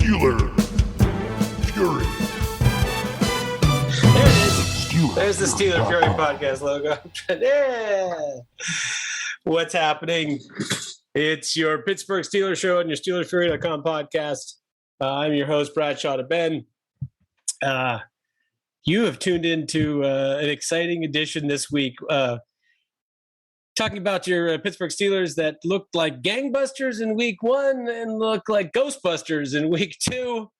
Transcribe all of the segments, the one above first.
Steeler Fury. There it is. There's the Steeler Fury podcast logo. Yeah. What's happening? It's your Pittsburgh Steelers show on your SteelersFury.com podcast. I'm your host, Bradshaw to Ben. You have tuned into an exciting edition this week. Talking about your Pittsburgh Steelers that looked like gangbusters in week 1 and looked like Ghostbusters in week 2.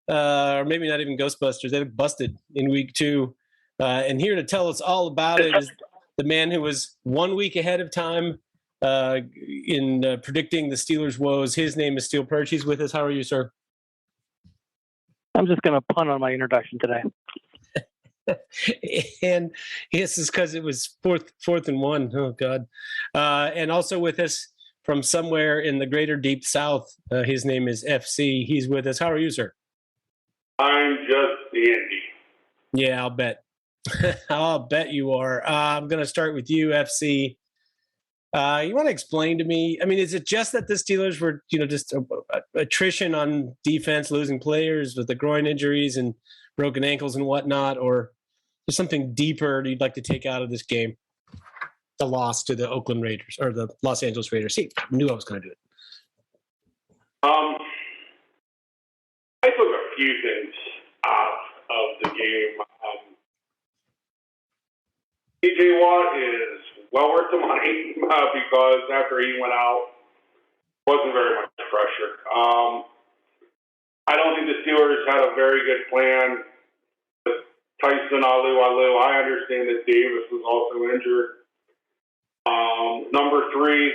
Or maybe not even Ghostbusters. They look busted in week 2. And here to tell us all about it is the man who was 1 week ahead of time in predicting the Steelers' woes. His name is Steel Perch. He's with us. How are you, sir? I'm just going to punt on my introduction today. And this is because it was fourth and 1. Oh, God. And also with us from somewhere in the greater deep south, his name is FC. He's with us. How are you, sir? I'm just dandy. Yeah, I'll bet. I'll bet you are. I'm going to start with you, FC. You want to explain to me, I mean, is it just that the Steelers were, just attrition on defense, losing players with the groin injuries and broken ankles and whatnot, or there's something deeper you'd like to take out of this game? The loss to the Oakland Raiders or the Los Angeles Raiders. See, I knew I was going to do it. I took a few things out of the game. TJ Watt is well worth the money because after he went out, wasn't very much pressure. I don't think the Steelers had a very good plan with Tyson Alualu. I understand that Davis was also injured. Number 3,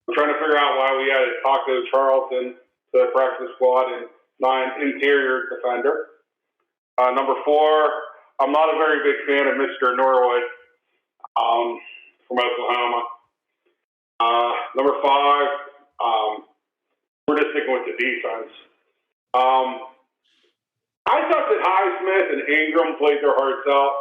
I'm trying to figure out why we added Taco Charlton to the practice squad and not an interior defender. Number 4, I'm not a very big fan of Mr. Norwood from Oklahoma. Number 5, we're just sticking with the defense. I thought that Highsmith and Ingram played their hearts out.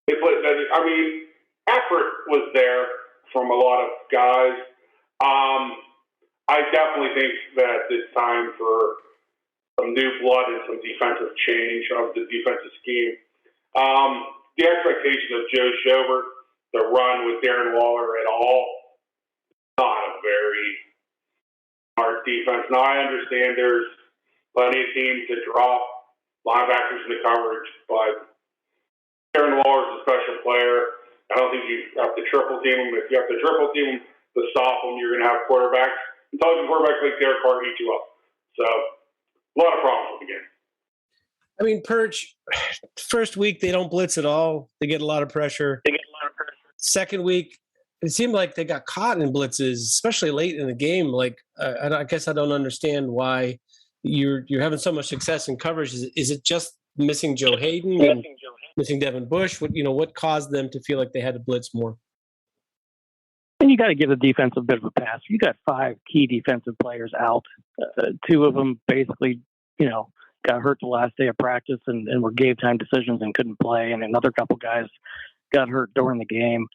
They played. I mean, effort was there from a lot of guys. I definitely think that it's time for some new blood and some defensive change of the defensive scheme. The expectation of Joe Schobert to run with Darren Waller at all, not a very smart defense. Now, I understand there's plenty of teams that drop linebackers in the coverage, but Darren Waller's a special player. I don't think you have to triple team him. If you have to triple team him to stop him, you're going to have quarterbacks. Intelligent quarterbacks like Derek Carr eat you up. So, a lot of problems with the game. I mean, Perch, first week, they don't blitz at all. They get a lot of pressure. Second week, it seemed like they got caught in blitzes, especially late in the game. Like, I guess I don't understand why you're having so much success in coverage. Is it just missing Joe Hayden and missing Devin Bush? What caused them to feel like they had to blitz more? And you got to give the defense a bit of a pass. You got 5 key defensive players out. 2 of them basically, got hurt the last day of practice and were game time decisions and couldn't play. And another couple guys got hurt during the game.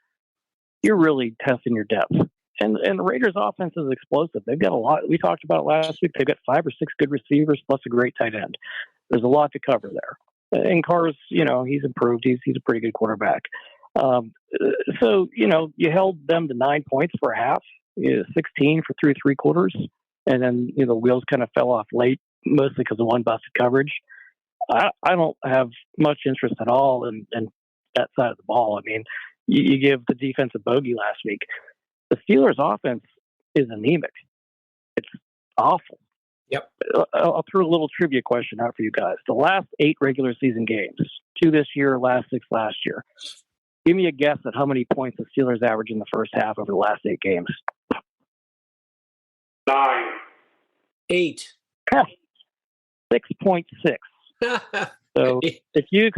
You're really testing your depth. And the Raiders' offense is explosive. They've got a lot. We talked about it last week. They've got 5 or 6 good receivers plus a great tight end. There's a lot to cover there. And Carr's, he's improved. He's a pretty good quarterback. So, you held them to 9 points for a half, 16 for through 3 quarters. And then, the wheels kind of fell off late, mostly because of one busted coverage. I don't have much interest at all in that side of the ball. I mean, you give the defense a bogey last week. The Steelers' offense is anemic. It's awful. Yep. I'll throw a little trivia question out for you guys. The last 8 regular season games, 2 this year, last 6 last year. Give me a guess at how many points the Steelers average in the first half over the last 8 games. 9. 8. 6.6. So if you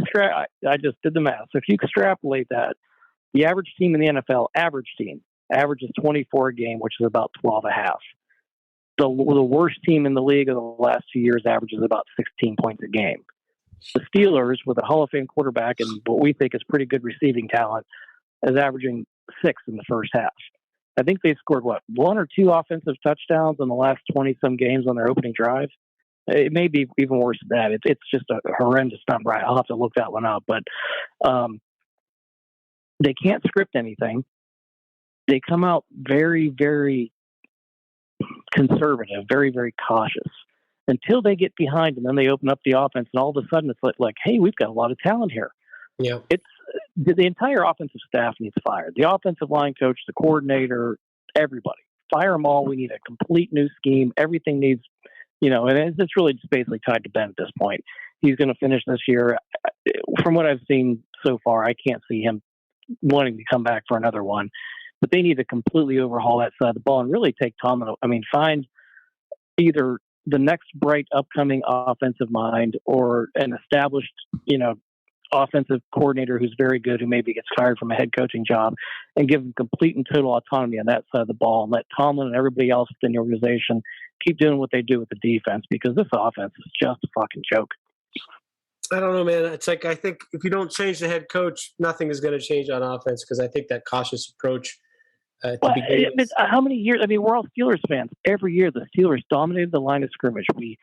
I just did the math. So if you extrapolate that, the average team in the NFL, averages 24 a game, which is about 12 a half. The worst team in the league of the last 2 years averages about 16 points a game. The Steelers, with a Hall of Fame quarterback and what we think is pretty good receiving talent, is averaging 6 in the first half. I think they scored, one or two offensive touchdowns in the last 20-some games on their opening drive. It may be even worse than that. It's just a horrendous number. I'll have to look that one up. But they can't script anything. They come out very, very conservative, very, very cautious until they get behind, and then they open up the offense, and all of a sudden it's like, hey, we've got a lot of talent here. Yeah, it's the entire offensive staff needs fired. The offensive line coach, the coordinator, everybody. Fire them all. We need a complete new scheme. Everything needs, and it's really just basically tied to Ben at this point. He's going to finish this year. From what I've seen so far, I can't see him wanting to come back for another one. But they need to completely overhaul that side of the ball and really take Tomlin. Find either the next bright upcoming offensive mind or an established, offensive coordinator who's very good, who maybe gets fired from a head coaching job, and give them complete and total autonomy on that side of the ball, and let Tomlin and everybody else within the organization keep doing what they do with the defense, because this offense is just a fucking joke. I don't know, man. It's like, I think if you don't change the head coach, nothing is going to change on offense, because I think that cautious approach how many years? We're all Steelers fans. Every year the Steelers dominated the line of scrimmage. We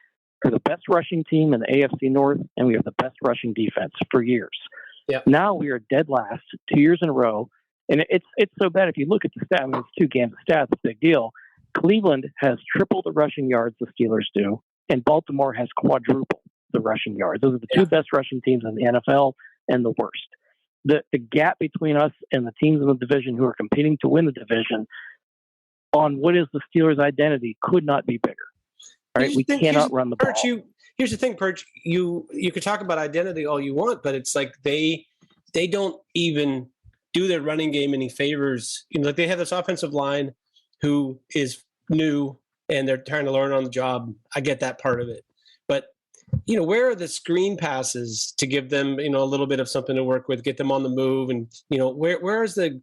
are the best rushing team in the AFC North, and we have the best rushing defense for years. Yeah. Now we are dead last 2 years in a row, and it's so bad. If you look at the stats, it's 2 games of stats, big deal. Cleveland has triple the rushing yards the Steelers do, and Baltimore has quadrupled the rushing yards. Those are the 2 best rushing teams in the NFL, and the worst. The gap between us and the teams in the division who are competing to win the division on what is the Steelers' identity could not be bigger. All right, we cannot run the ball. Here's the thing, Perch. You could talk about identity all you want, but it's like they don't even do their running game any favors. Like they have this offensive line who is new and they're trying to learn on the job. I get that part of it, but where are the screen passes to give them, a little bit of something to work with, get them on the move, and where is the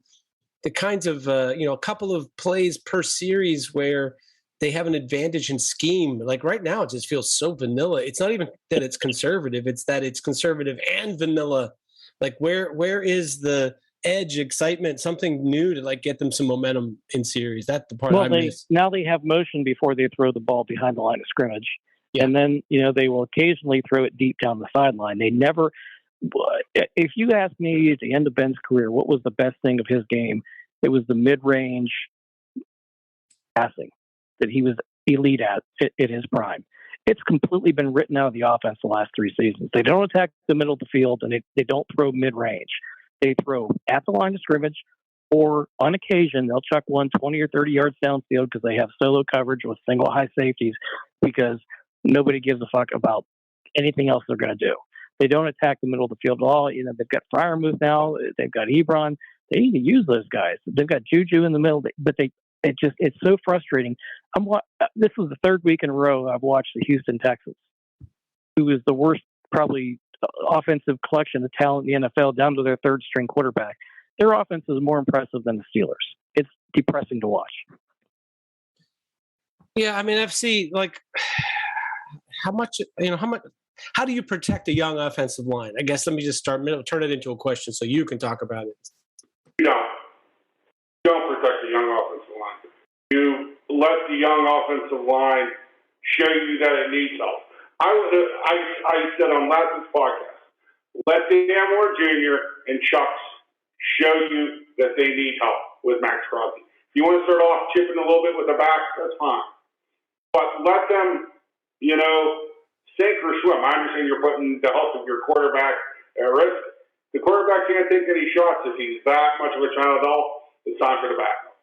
kinds of a couple of plays per series where they have an advantage in scheme? Like right now, it just feels so vanilla. It's not even that it's conservative; it's that it's conservative and vanilla. Like where is the edge, excitement, something new to like get them some momentum in series? That's the part I miss. Now they have motion before they throw the ball behind the line of scrimmage. Yeah. And then, they will occasionally throw it deep down the sideline. They never, if you ask me at the end of Ben's career, what was the best thing of his game? It was the mid-range passing that he was elite at his prime. It's completely been written out of the offense the last 3 seasons. They don't attack the middle of the field, and they don't throw mid-range. They throw at the line of scrimmage, or on occasion, they'll chuck one 20 or 30 yards downfield because they have solo coverage with single high safeties, because nobody gives a fuck about anything else they're going to do. They don't attack the middle of the field at all. They've got Freiermuth now. They've got Ebron. They need to use those guys. They've got Juju in the middle, but it's so frustrating. This was the 3rd week in a row I've watched the Houston Texans, who is the worst probably offensive collection of talent in the NFL, down to their 3rd string quarterback. Their offense is more impressive than the Steelers. It's depressing to watch. Yeah, FC, like, how do you protect a young offensive line? I guess let me just turn it into a question so you can talk about it. You don't protect the young offensive line. You let the young offensive line show you that it needs help. I said on last week's podcast, let Dan Moore Jr. and Chucks show you that they need help with Max Crosby. If you want to start off chipping a little bit with the back, that's fine. But let them, sink or swim. I understand you're putting the health of your quarterback at risk. The quarterback can't take any shots if he's that much of a child adult. It's time for the backup.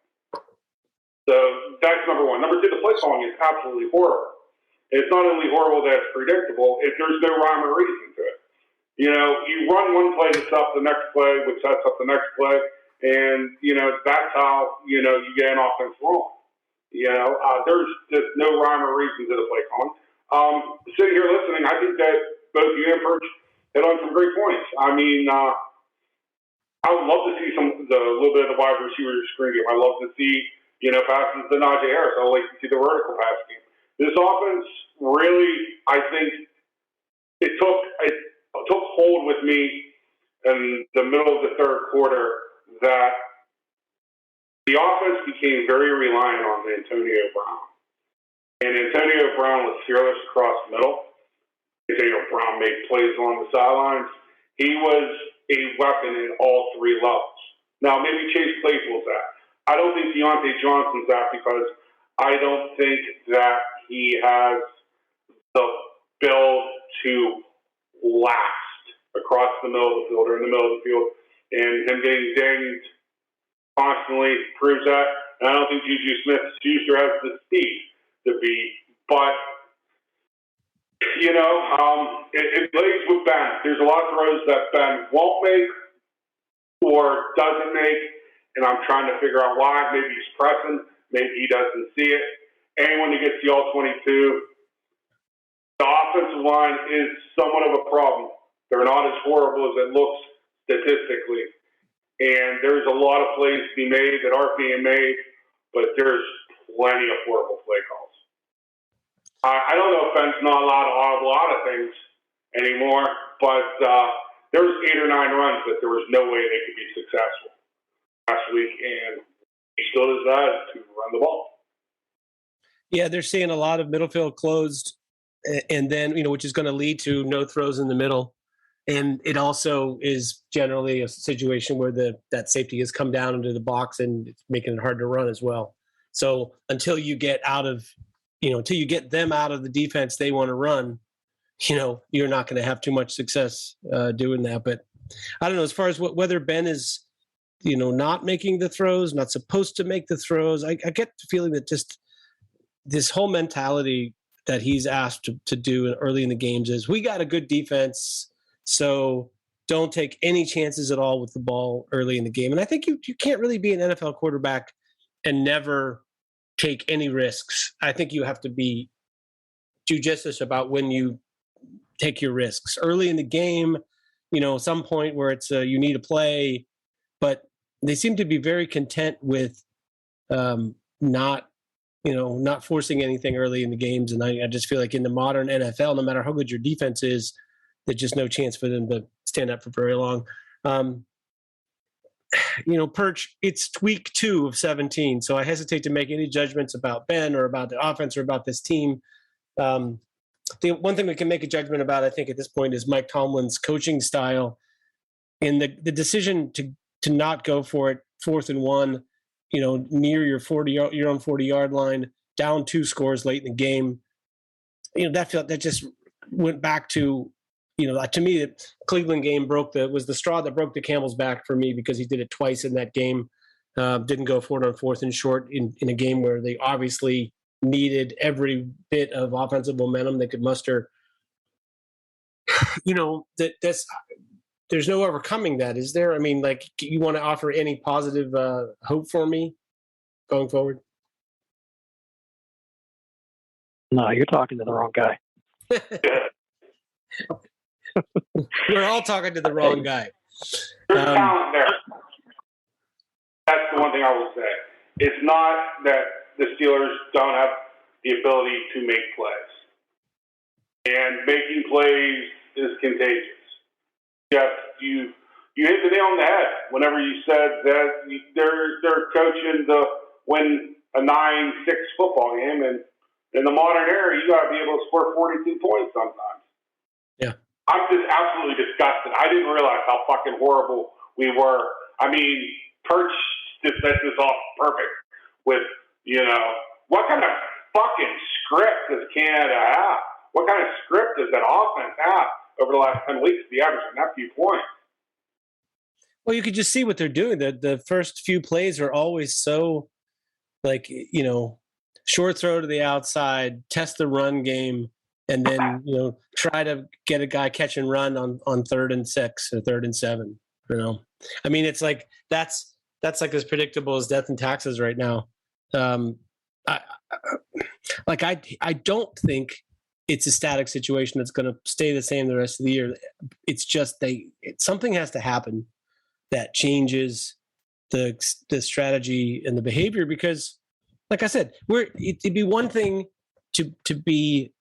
So that's number one. Number 2, the play calling is absolutely horrible. It's not only horrible that it's predictable, there's no rhyme or reason to it. You run one play to stop the next play, which sets up the next play, and, that's how, you get an offense wrong. There's just no rhyme or reason to the play calling. Sitting here listening, I think that both you and Perch hit on some great points. I would love to see a little bit of the wide receiver screen game. I love to see, passes to Najee Harris. I like to see the vertical pass game. This offense really, I think, it took hold with me in the middle of the 3rd quarter that the offense became very reliant on Antonio Brown. And Antonio Brown was fearless across the middle. Antonio Brown made plays on the sidelines. He was a weapon in all three levels. Now, maybe Chase Claypool's that. I don't think Deontay Johnson's that because I don't think that he has the build to last across the middle of the field or in the middle of the field. And him getting dinged constantly proves that. And I don't think Juju Smith-Schuster has the speed to be. But, it lays with Ben. There's a lot of throws that Ben won't make or doesn't make, and I'm trying to figure out why. Maybe he's pressing. Maybe he doesn't see it. And when he gets the All-22, the offensive line is somewhat of a problem. They're not as horrible as it looks statistically. And there's a lot of plays to be made that aren't being made, but there's plenty of horrible play calls. I don't know if Ben's not allowed to audible a lot of things anymore, but there was 8 or 9 runs that there was no way they could be successful last week, and he still does that to run the ball. Yeah, they're seeing a lot of middle field closed, and then, which is going to lead to no throws in the middle. And it also is generally a situation where that safety has come down into the box and it's making it hard to run as well. So until you get until you get them out of the defense they want to run, you're not going to have too much success doing that. But I don't know, as far as whether Ben is, not making the throws, not supposed to make the throws, I get the feeling that just this whole mentality that he's asked to do early in the games is, we got a good defense, so don't take any chances at all with the ball early in the game. And I think you can't really be an NFL quarterback and never take any risks. I think you have to be judicious about when you take your risks. Early in the game, some point where it's you need to play, but they seem to be very content with not forcing anything early in the games. And I just feel like in the modern NFL, no matter how good your defense is, there's just no chance for them to stand up for very long. Perch, it's week 2 of 17, so I hesitate to make any judgments about Ben or about the offense or about this team. The one thing we can make a judgment about, I think, at this point is Mike Tomlin's coaching style and the decision to not go for it 4th and 1, near your own 40-yard line, down 2 scores late in the game. That just went back to, to me, the Cleveland game was the straw that broke the camel's back for me, because he did it twice in that game. Didn't go for it on 4th and short in a game where they obviously needed every bit of offensive momentum they could muster. There's no overcoming that, is there? I mean, you want to offer any positive hope for me going forward? No, you're talking to the wrong guy. We're all talking to the wrong guy. There's talent there. That's the one thing I will say. It's not that the Steelers don't have the ability to make plays. And making plays is contagious. Yes, you hit the nail on the head whenever you said that they're coaching to win a 9-6 football game, and in the modern era, you got to be able to score 42 points sometimes. Yeah, I'm just absolutely disgusted. I didn't realize how fucking horrible we were. I mean, Perch just set this off perfect with what kind of fucking script does Canada have? What kind of script does that offense have over the last 10 weeks to be averaging that few points? Well, you could just see what they're doing. The first few plays are always so, short throw to the outside, test the run game, and then, try to get a guy catch and run on 3rd and 6 or 3rd and 7. I mean, it's like that's like as predictable as death and taxes right now. I don't think it's a static situation that's going to stay the same the rest of the year. It's just something has to happen that changes the strategy and the behavior, because, like I said, it'd be one thing to be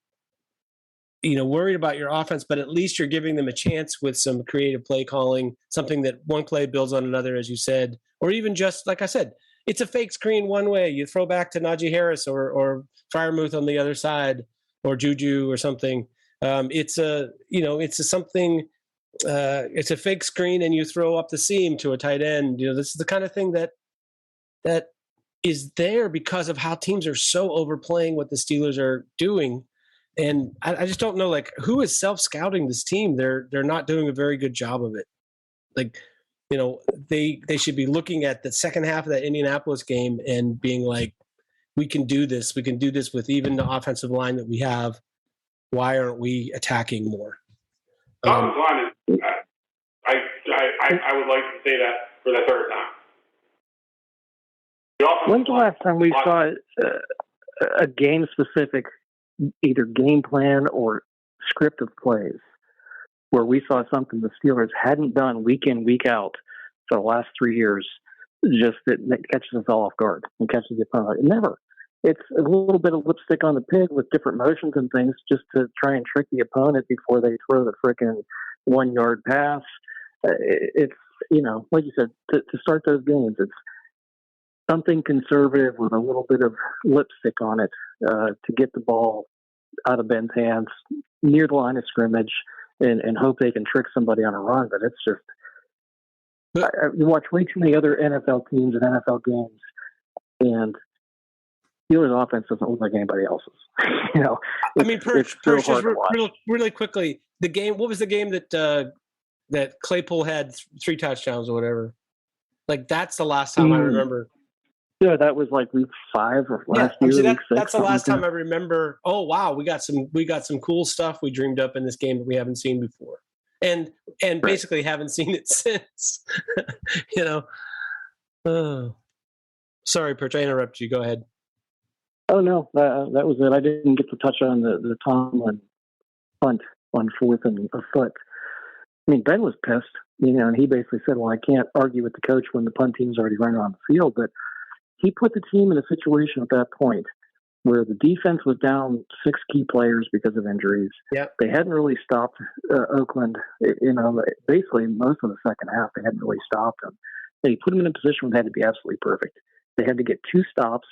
worried about your offense, but at least you're giving them a chance with some creative play calling, something that one play builds on another, as you said, or even just, like I said, it's a fake screen one way. You throw back to Najee Harris or Freiermuth on the other side, or Juju or something. It's a fake screen, and you throw up the seam to a tight end. This is the kind of thing that is there because of how teams are so overplaying what the Steelers are doing. And I just don't know, like, who is self-scouting this team? They're not doing a very good job of it. Like, they should be looking at the second half of that Indianapolis game and being like, we can do this. We can do this with even the offensive line that we have. Why aren't we attacking more? Offensive line is I would like to say that for the third time. When's the last time we saw a game-specific either game plan or script of plays where we saw something the Steelers hadn't done week in, week out for the last 3 years, just that catches us all off guard and catches the opponent? Never. It's a little bit of lipstick on the pig with different motions and things just to try and trick the opponent before they throw the frickin' 1 yard pass. It's, like you said, to start those games, it's something conservative with a little bit of lipstick on it to get the ball out of Ben's hands near the line of scrimmage and hope they can trick somebody on a run. But it's just, you watch way too many other NFL teams and NFL games, and Steelers offense doesn't look like anybody else's. Perch, just really quickly, the game. What was the game that Claypool had 3 touchdowns or whatever? Like, that's the last time I remember. Yeah, that was like week 5 of last year. That's the last time I remember. Oh wow, we got some cool stuff we dreamed up in this game that we haven't seen before, and right. Basically haven't seen it since. Oh, sorry, Perch, I interrupted you. Go ahead. Oh no, that was it. I didn't get to touch on the Tomlin punt on 4th and a foot. I mean, Ben was pissed, and he basically said, "Well, I can't argue with the coach when the punt team's already running on the field," but he put the team in a situation at that point where the defense was down 6 key players because of injuries. Yep. They hadn't really stopped Oakland. Basically most of the second half, they hadn't really stopped them. They put them in a position where they had to be absolutely perfect. They had to get 2 stops,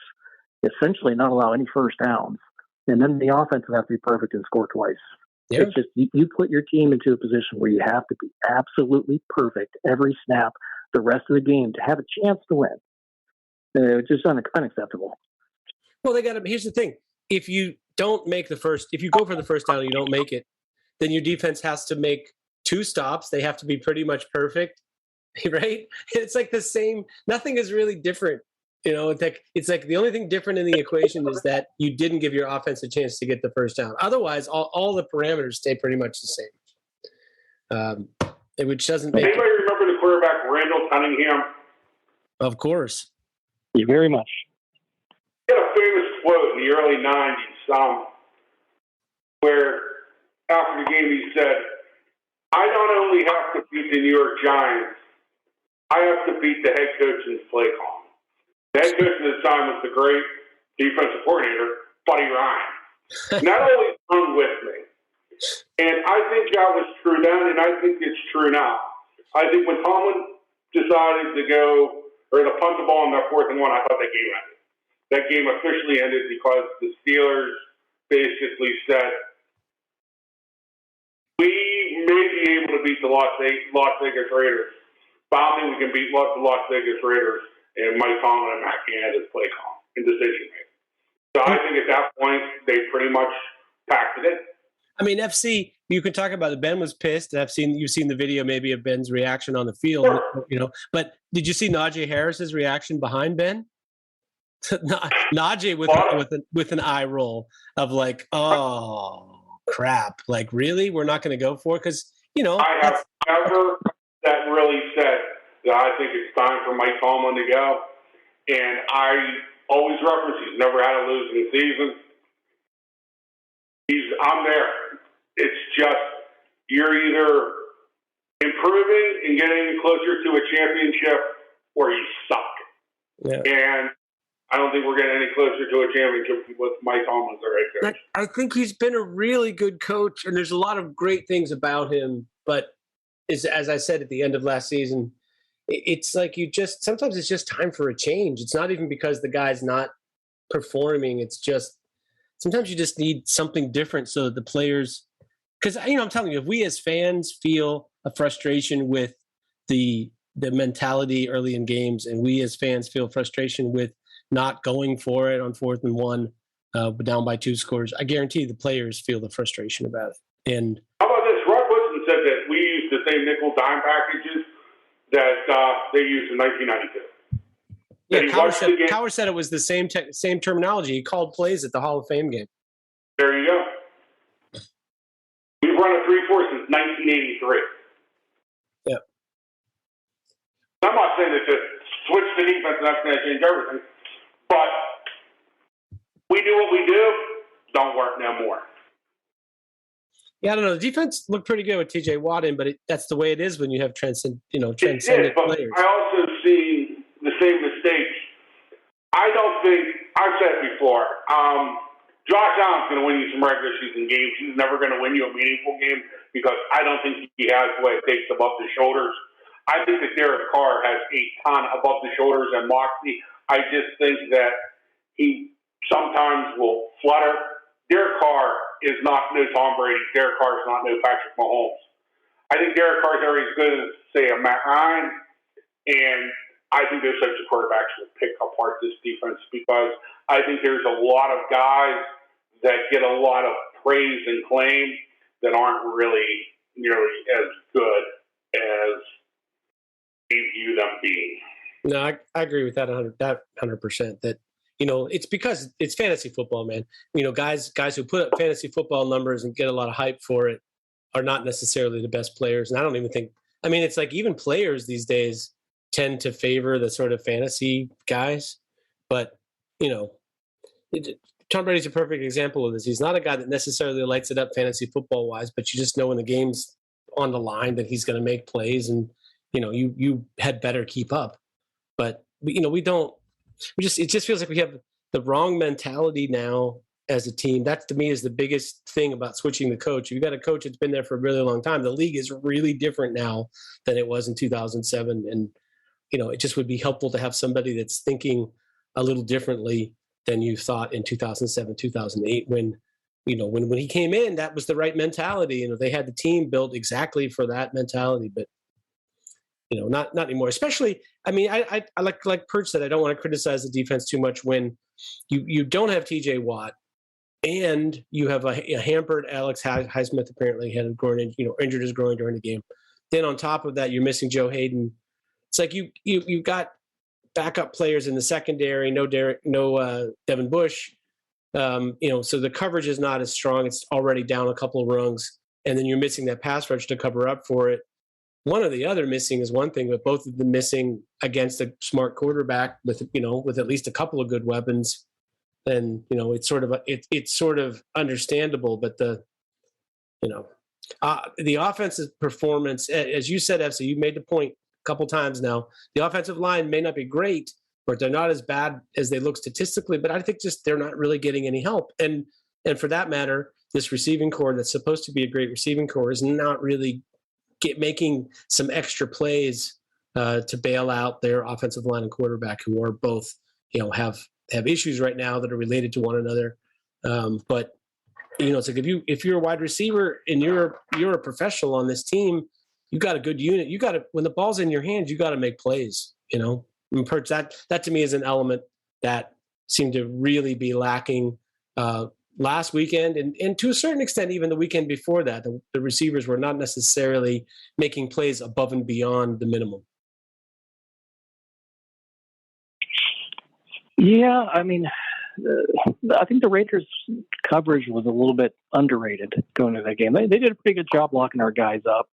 essentially not allow any first downs, and then the offense would have to be perfect and score twice. Yeah. It's just you put your team into a position where you have to be absolutely perfect every snap the rest of the game to have a chance to win. It's just unacceptable. Well, here's the thing. If you go for the first down and you don't make it, then your defense has to make 2 stops. They have to be pretty much perfect, right? It's like the same. Nothing is really different. It's like the only thing different in the equation is that you didn't give your offense a chance to get the first down. Otherwise, all the parameters stay pretty much the same. Which doesn't make. Anybody remember the quarterback Randall Cunningham? Of course. Yeah, very much. He had a famous quote in the early 90s where after the game he said, "I not only have to beat the New York Giants, I have to beat the head coach and play call." The head coach at the time was the great defensive coordinator, Buddy Ryan. Not always hung with me. And I think that was true then, and I think it's true now. I think when Tomlin decided to punt the ball on that 4th and 1, I thought that game ended. That game officially ended because the Steelers basically said, we may be able to beat the Las Vegas Raiders, but I don't think we can beat the Las Vegas Raiders and Mike Tomlin and Matt Canada's play call and decision making. So I think at that point, they pretty much packed it in. I mean, FC, you can talk about it. Ben was pissed. You've seen the video maybe of Ben's reaction on the field, sure. But did you see Najee Harris's reaction behind Ben? Najee with an eye roll of like, oh crap! Like, really, we're not going to go for it because I have never that really said that I think it's time for Mike Tomlin to go, and I always reference he's never had a losing season. I'm there. It's just you're either improving and getting closer to a championship, or you suck. Yeah. And I don't think we're getting any closer to a championship with Mike Tomlin as our head coach. I think he's been a really good coach, and there's a lot of great things about him. But as I said at the end of last season, it's like sometimes it's just time for a change. It's not even because the guy's not performing. It's just sometimes you just need something different so that the players, because I'm telling you, if we as fans feel a frustration with the mentality early in games, and we as fans feel frustration with not going for it on 4th and 1, down by 2 scores, I guarantee the players feel the frustration about it. And how about this? Rob Woodson said that we use the same nickel dime packages that they used in 1992. Yeah, Cowher said it was the same terminology. He called plays at the Hall of Fame game. There you go. We've run a 3-4 since 1983. Yeah. I'm not saying that just switch the defense and that's going to change everything, but we do what we do. Don't work no more. Yeah, I don't know. The defense looked pretty good with T.J. Watt in, but that's the way it is when you have transcendent players. I also see the same mistakes. I don't think I've said it before. Josh Allen's going to win you some regular season games. He's never going to win you a meaningful game because I don't think he has what it takes above the shoulders. I think that Derek Carr has a ton above the shoulders and moxie. I just think that he sometimes will flutter. Derek Carr is not no Tom Brady. Derek Carr is not no Patrick Mahomes. I think Derek Carr is already as good as, say, a Matt Ryan, and I think those types of quarterbacks will pick apart this defense because I think there's a lot of guys that get a lot of praise and claim that aren't really nearly as good as we view them being. No, I agree with that 100%. That it's because it's fantasy football, man. Guys who put up fantasy football numbers and get a lot of hype for it are not necessarily the best players. And I don't even think. I mean, it's like even players these days tend to favor the sort of fantasy guys. But Tom Brady's a perfect example of this. He's not a guy that necessarily lights it up fantasy football wise, but you just know when the game's on the line that he's going to make plays, and you had better keep up. But we don't. It just feels like we have the wrong mentality now as a team. That to me is the biggest thing about switching the coach. You've got a coach that's been there for a really long time. The league is really different now than it was in 2007, and it just would be helpful to have somebody that's thinking a little differently than you thought in 2007, 2008, when he came in, that was the right mentality. They had the team built exactly for that mentality, but not anymore. Especially, I mean, I like Perch said, I don't want to criticize the defense too much when you don't have T.J. Watt and you have a hampered Alex Highsmith apparently had a groin, injured his groin during the game. Then on top of that, you're missing Joe Hayden. It's like you've got backup players in the secondary, no Devin Bush. So the coverage is not as strong. It's already down a couple of rungs, and then you're missing that pass rush to cover up for it. One or the other missing is one thing, but both of them missing against a smart quarterback with at least a couple of good weapons, then it's sort of understandable. But the offensive performance, as you said, FC, you made the point a couple times now. The offensive line may not be great, but they're not as bad as they look statistically. But I think just they're not really getting any help, and for that matter, this receiving core that's supposed to be a great receiving core is not really making some extra plays to bail out their offensive line and quarterback, who are both, have issues right now that are related to one another. But it's like if you're a wide receiver and you're a professional on this team, you got a good unit. You got to, when the ball's in your hands, you got to make plays. And Perch, that to me is an element that seemed to really be lacking last weekend, and to a certain extent, even the weekend before that, the receivers were not necessarily making plays above and beyond the minimum. Yeah, I mean, I think the Raiders' coverage was a little bit underrated going into that game. They did a pretty good job locking our guys up.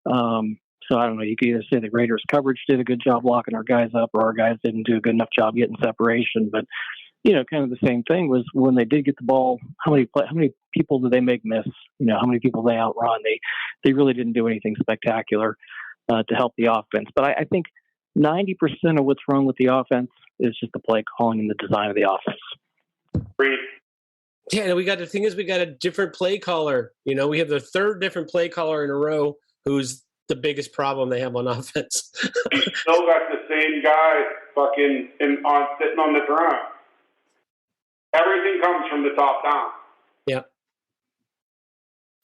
So I don't know, you could either say the Raiders' coverage did a good job locking our guys up, or our guys didn't do a good enough job getting separation. But kind of the same thing was when they did get the ball, how many people did they make miss? How many people they outrun? They really didn't do anything spectacular to help the offense. But I think 90% of what's wrong with the offense is just the play calling and the design of the offense. Great. Yeah, we got a different play caller. We have the third different play caller in a row who's the biggest problem they have on offense. You still got the same guy fucking sitting on the throne. Everything comes from the top down. Yeah.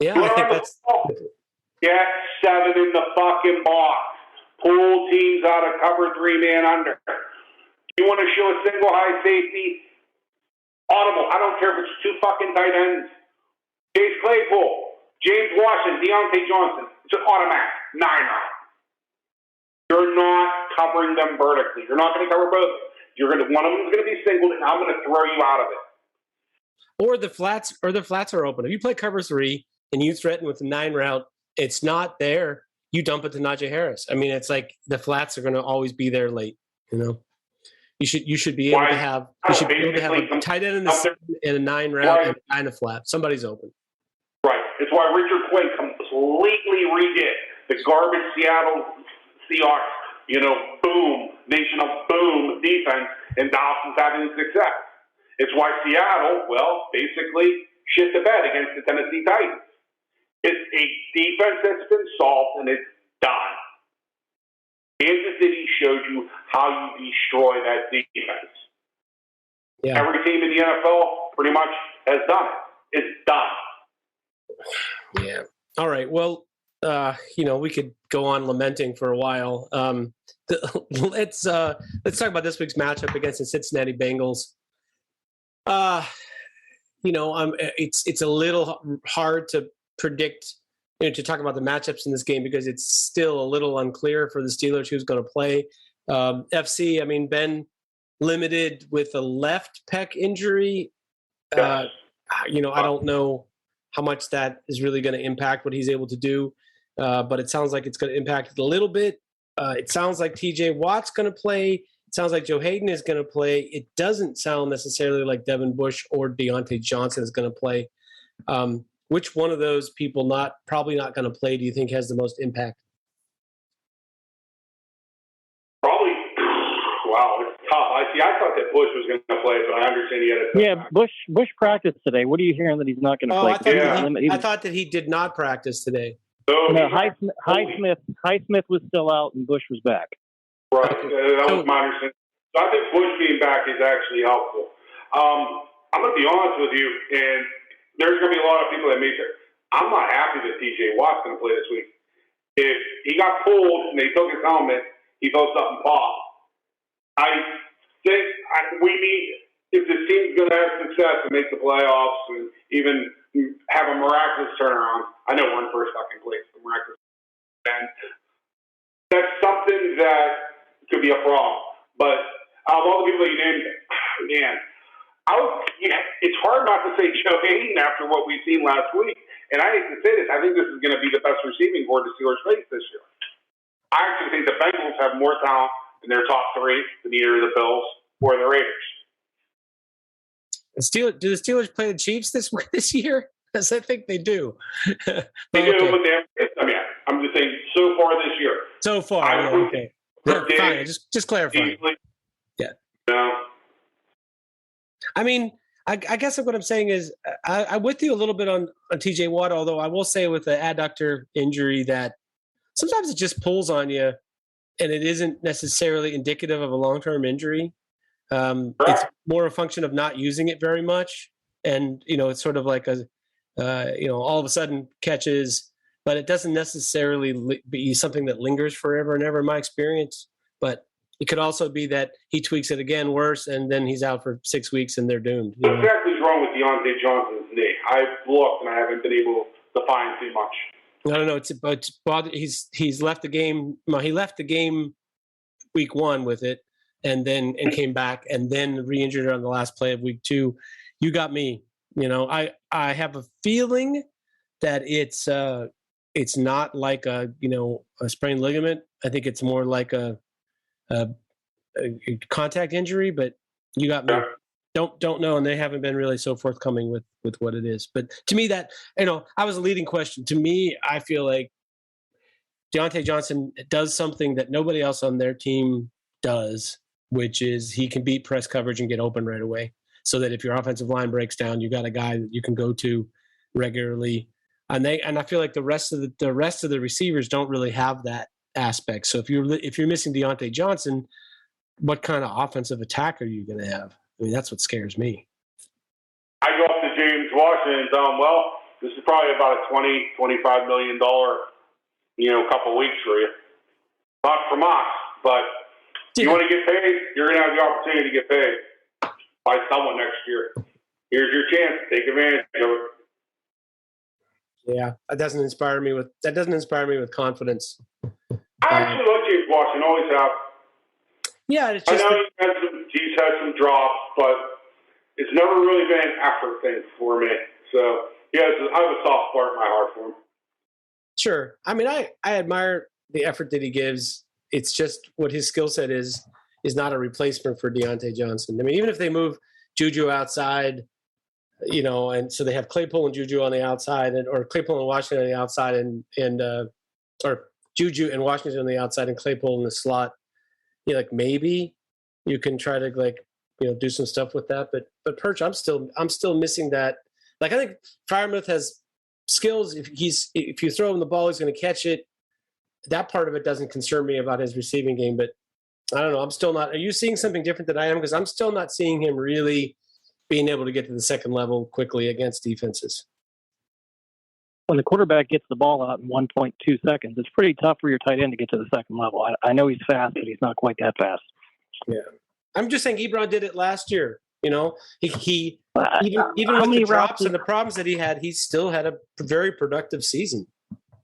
Yeah, I think that's... Get 7 in the fucking box. Pull teams out of cover 3-man under. You want to show a single high safety? Audible. I don't care if it's 2 fucking tight ends. Chase Claypool, James Washington, Deontay Johnson. It's an automatic 9-out. You're not covering them vertically. You're not going to cover both. One of them is going to be singled, and I'm going to throw you out of it. Or the flats are open. If you play cover 3 and you threaten with a 9 route, it's not there. You dump it to Najee Harris. I mean, it's like the flats are going to always be there late. You know, you should be able to have a tight end in the 7 and a 9 route and a 9 flat. Somebody's open. Right. It's why Richard Quinn completely redid the garbage Seattle Seahawks, boom, nation of boom defense, and Dallas is having success. It's why Seattle, basically shit the bed against the Tennessee Titans. It's a defense that's been solved, and it's done. Kansas City showed you how you destroy that defense. Yeah. Every team in the NFL pretty much has done it. It's done. Yeah. All right. Well, we could go on lamenting for a while. Let's talk about this week's matchup against the Cincinnati Bengals. It's a little hard to predict, to talk about the matchups in this game because it's still a little unclear for the Steelers who's going to play. FC, Ben limited with a left pec injury. I don't know how much that is really going to impact what he's able to do, but it sounds like it's going to impact it a little bit. It sounds like TJ Watt's going to play. It sounds like Joe Hayden is going to play. It doesn't sound necessarily like Devin Bush or Deontay Johnson is going to play. Which one of those people probably not going to play do you think has the most impact? Probably. Wow, it's tough. I thought that Bush was going to play, but I understand he had a Bush practiced today. What are you hearing that he's not going to play? I thought that he did not practice today. So Highsmith was still out and Bush was back. Right, that was my understanding. So I think Bush being back is actually helpful. I'm going to be honest with you, and there's going to be a lot of people that may say, I'm not happy that TJ Watt's going to play this week. If he got pulled and they took his helmet, he felt something pop. I think we need, if the team's going to have success and make the playoffs and even have a miraculous turnaround, I know one first fucking place, the miraculous, and that's something that could be a problem. But of all the people you named, man, it's hard not to say Joe Hayden after what we've seen last week. And I hate to say this, I think this is going to be the best receiving board the Steelers face this year. I actually think the Bengals have more talent in their top 3 than either the Bills or the Raiders. Do the Steelers play the Chiefs this year? Because I think they do. They do, but they haven't faced them yet. I'm just saying, so far this year. So far, okay. Fine, just clarifying. Yeah. No. I guess what I'm saying is I'm with you a little bit on TJ Watt, although I will say with the adductor injury that sometimes it just pulls on you and it isn't necessarily indicative of a long-term injury. It's more a function of not using it very much. And, it's sort of like all of a sudden catches, but it doesn't necessarily be something that lingers forever and ever in my experience. But it could also be that he tweaks it again worse, and then he's out for 6 weeks, and they're doomed. What exactly is wrong with Deontay Johnson's knee? I've looked, and I haven't been able to find too much. I don't know. It's bothered. He's left the game. Well, he left the game week 1 with it, and came back, and then re-injured it on the last play of week 2. You got me. I have a feeling that it's not like a sprained ligament. I think it's more like a contact injury, but you got me. Don't know, and they haven't been really so forthcoming with what it is. But to me, that I was a leading question. To me, I feel like Deontay Johnson does something that nobody else on their team does, which is he can beat press coverage and get open right away. So that if your offensive line breaks down, you got a guy that you can go to regularly. and I feel like the rest of the receivers don't really have that aspect. So if you're missing Deontay Johnson, what kind of offensive attack are you going to have? I mean, that's what scares me. I go up to James Washington and tell him, well, this is probably about a $20-25 million, couple weeks for you. Not from us, but you want to get paid, you're going to have the opportunity to get paid by someone next year. Here's your chance. Take advantage of it. Yeah, that doesn't inspire me with confidence. I actually like James Washington, always have. Yeah, it's I just know he's had some drops, but it's never really been an effort thing for me. So, I have a soft spot in my heart for him. Sure. I mean, I admire the effort that he gives. It's just what his skill set is not a replacement for Deontay Johnson. I mean, even if they move Juju outside, and so they have Claypool and Juju on the outside, or Claypool and Washington on the outside, or Juju and Washington on the outside and Claypool in the slot. Maybe you can try to do some stuff with that. But Perch, I'm still missing that. I think Freiermuth has skills. If you throw him the ball, he's going to catch it. That part of it doesn't concern me about his receiving game. But I don't know. I'm still not. Are you seeing something different than I am? Because I'm still not seeing him really being able to get to the second level quickly against defenses. When the quarterback gets the ball out in 1.2 seconds, it's pretty tough for your tight end to get to the second level. I know he's fast, but he's not quite that fast. Yeah, I'm just saying Ebron did it last year. He even with the drops and the problems that he still had a very productive season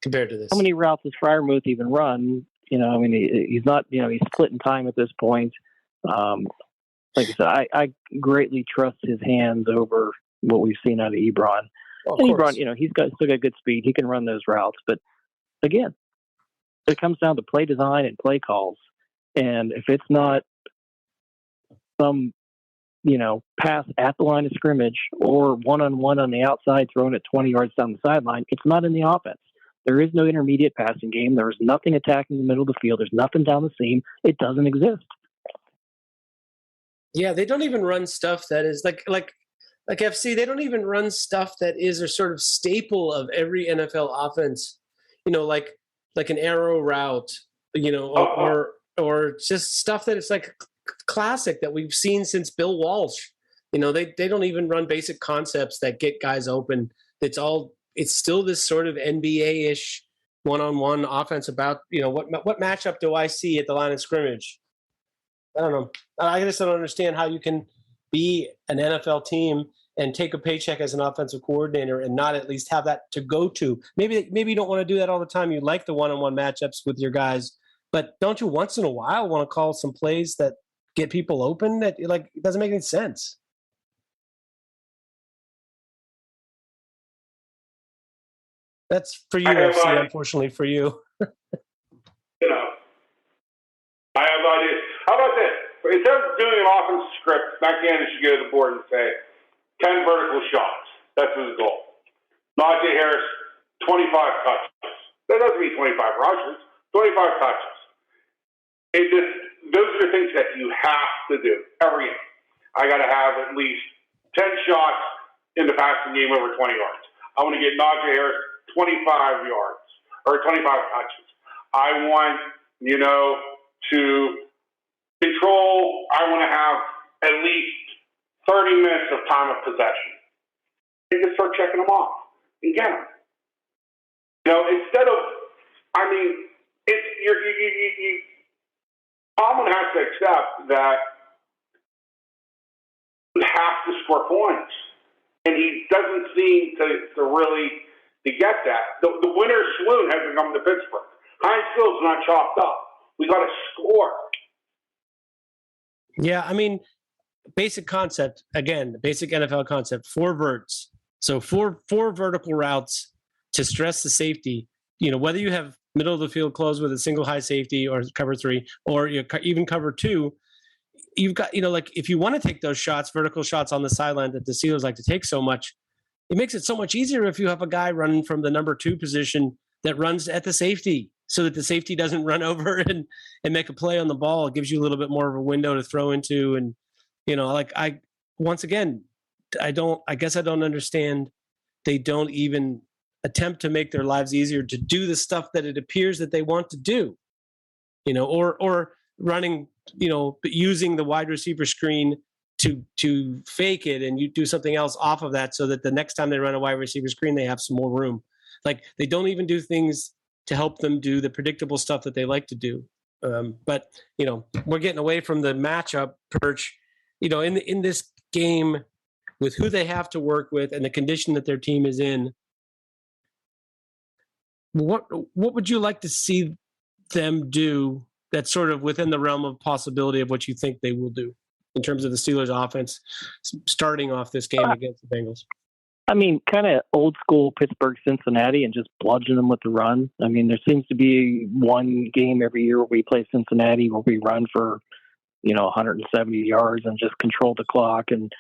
compared to this. How many routes does Freiermuth even run? He's not. He's splitting time at this point. Like I said, I greatly trust his hands over what we've seen out of Ebron. Well, and Ebron, he's still got good speed. He can run those routes. But again, it comes down to play design and play calls. And if it's not some, pass at the line of scrimmage or one-on-one on the outside thrown at 20 yards down the sideline, it's not in the offense. There is no intermediate passing game. There is nothing attacking the middle of the field. There's nothing down the seam. It doesn't exist. Yeah, they don't even run stuff that is like FC. They don't even run stuff that is a sort of staple of every NFL offense. Like an arrow route, or just stuff that is like classic that we've seen since Bill Walsh. They don't even run basic concepts that get guys open. It's still this sort of NBA-ish one-on-one offense about, what matchup do I see at the line of scrimmage? I don't know. I just don't understand how you can be an NFL team and take a paycheck as an offensive coordinator and not at least have that to go to. Maybe you don't want to do that all the time. You like the one-on-one matchups with your guys, but don't you once in a while want to call some plays that get people open? That it doesn't make any sense. That's for you, FC, unfortunately for you. I have ideas. How about this? Instead of doing an offensive script, Matt Gannon should go to the board and say 10 vertical shots. That's his goal. Najee Harris, 25 touches. That doesn't mean 25 rushes. 25 touches. Those are the things that you have to do every game. I got to have at least 10 shots in the passing game over 20 yards. I want to get Najee Harris 25 yards or 25 touches. I want, to control. I want to have at least 30 minutes of time of possession. And just start checking them off and get them. Instead of, Tomlin has to accept that you have to score points. And he doesn't seem to really to get that. The winner's swoon hasn't come to Pittsburgh. Heinz Field's not chopped up. We got to score. Yeah, basic concept, again, the basic NFL concept, 4 verts. So four vertical routes to stress the safety. Whether you have middle of the field closed with a single high safety or cover 3 or even cover 2, you've got, if you want to take those shots, vertical shots on the sideline that the Steelers like to take so much, it makes it so much easier if you have a guy running from the number 2 position that runs at the safety so that the safety doesn't run over and make a play on the ball. It gives you a little bit more of a window to throw into. And, once again, I guess I don't understand. They don't even attempt to make their lives easier to do the stuff that it appears that they want to do, or running, using the wide receiver screen to fake it, and you do something else off of that so that the next time they run a wide receiver screen, they have some more room. Like, they don't even do things to help them do the predictable stuff that they like to do. But we're getting away from the matchup, Perch. In this game, with who they have to work with and the condition that their team is in, what would you like to see them do that's sort of within the realm of possibility of what you think they will do in terms of the Steelers offense starting off this game against the Bengals? I mean, kind of old school Pittsburgh, Cincinnati, and just bludgeon them with the run. I mean, there seems to be one game every year where we play Cincinnati where we run for, 170 yards and just control the clock and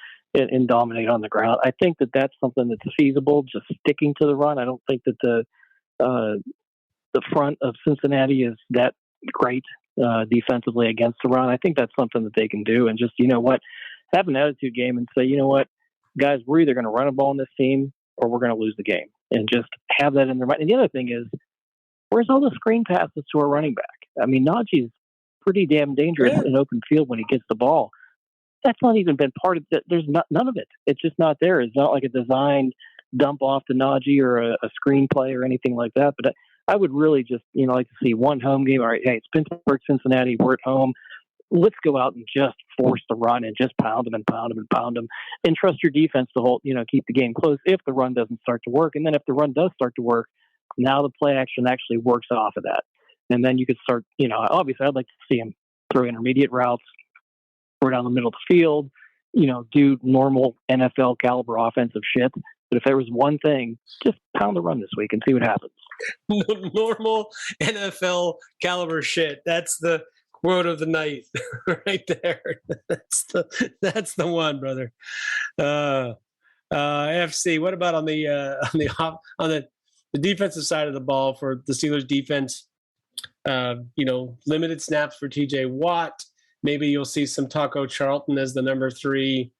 dominate on the ground. I think that that's something that's feasible, just sticking to the run. I don't think that the front of Cincinnati is that great defensively against the run. I think that's something that they can do, and just, have an attitude game and say, guys, we're either going to run a ball in this team or we're going to lose the game, and just have that in their mind. And the other thing is, where's all the screen passes to our running back? I mean, Najee's pretty damn dangerous in open field when he gets the ball. That's not even been part of it. There's none of it. It's just not there. It's not like a designed dump off to Najee or a screenplay or anything like that. But I would really just, like to see one home game. All right, hey, it's Pittsburgh, Cincinnati, we're at home. Let's go out and just force the run and just pound them and pound them and pound them, and trust your defense to hold, keep the game close if the run doesn't start to work. And then if the run does start to work, now the play action actually works off of that. And then you could start, obviously I'd like to see him throw intermediate routes, throw down the middle of the field, do normal NFL caliber offensive shit. But if there was one thing, just pound the run this week and see what happens. Normal NFL caliber shit. That's the quote of the night right there. That's the one, brother. FC, what about on the defensive side of the ball for the Steelers defense? Limited snaps for TJ Watt. Maybe you'll see some Taco Charlton as the number 3.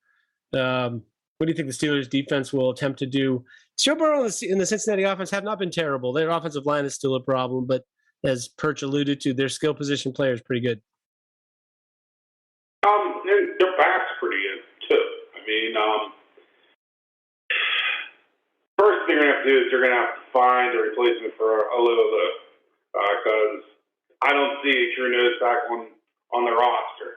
What do you think the Steelers defense will attempt to do? Joe Burrow and the Cincinnati offense have not been terrible. Their offensive line is still a problem, but as Perch alluded to, their skill position player is pretty good. Their back's pretty good too. I mean, first thing they're going to have to do is they're going to have to find a replacement for Alula, because I don't see a true nose back on the roster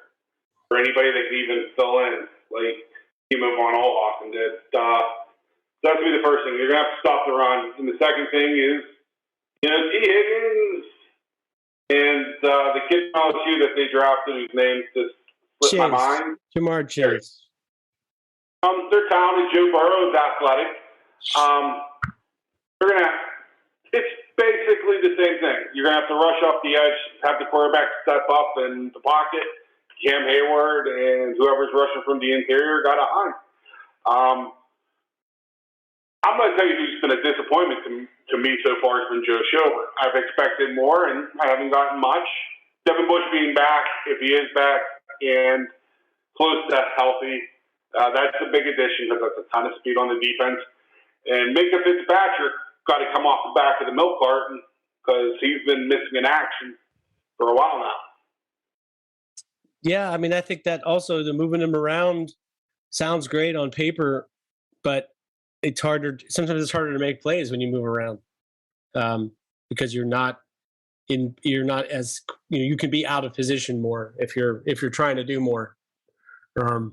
or anybody that can even fill in like Timo Von Olhoffen did. That's going to be the first thing. You're going to have to stop the run. And the second thing is, T. Higgins and the kid from LSU that they drafted, whose name just slipped my mind. Jamar Chase. They're talented. Joe Burrow is athletic. They're going to it's basically the same thing. You're going to have to rush off the edge, have the quarterback step up in the pocket. Cam Hayward and whoever's rushing from the interior got a high. I'm going to tell you who's been a disappointment to me so far has been Joe Schobert. I've expected more, and I haven't gotten much. Devin Bush being back, if he is back, and close to healthy, that's a big addition because that's a ton of speed on the defense. And Minka Fitzpatrick got to come off the back of the milk carton because he's been missing in action for a while now. Yeah, I mean, I think that also the moving him around sounds great on paper, but it's harder. Sometimes it's harder to make plays when you move around because you're not as you can be out of position more if you're trying to do more. Can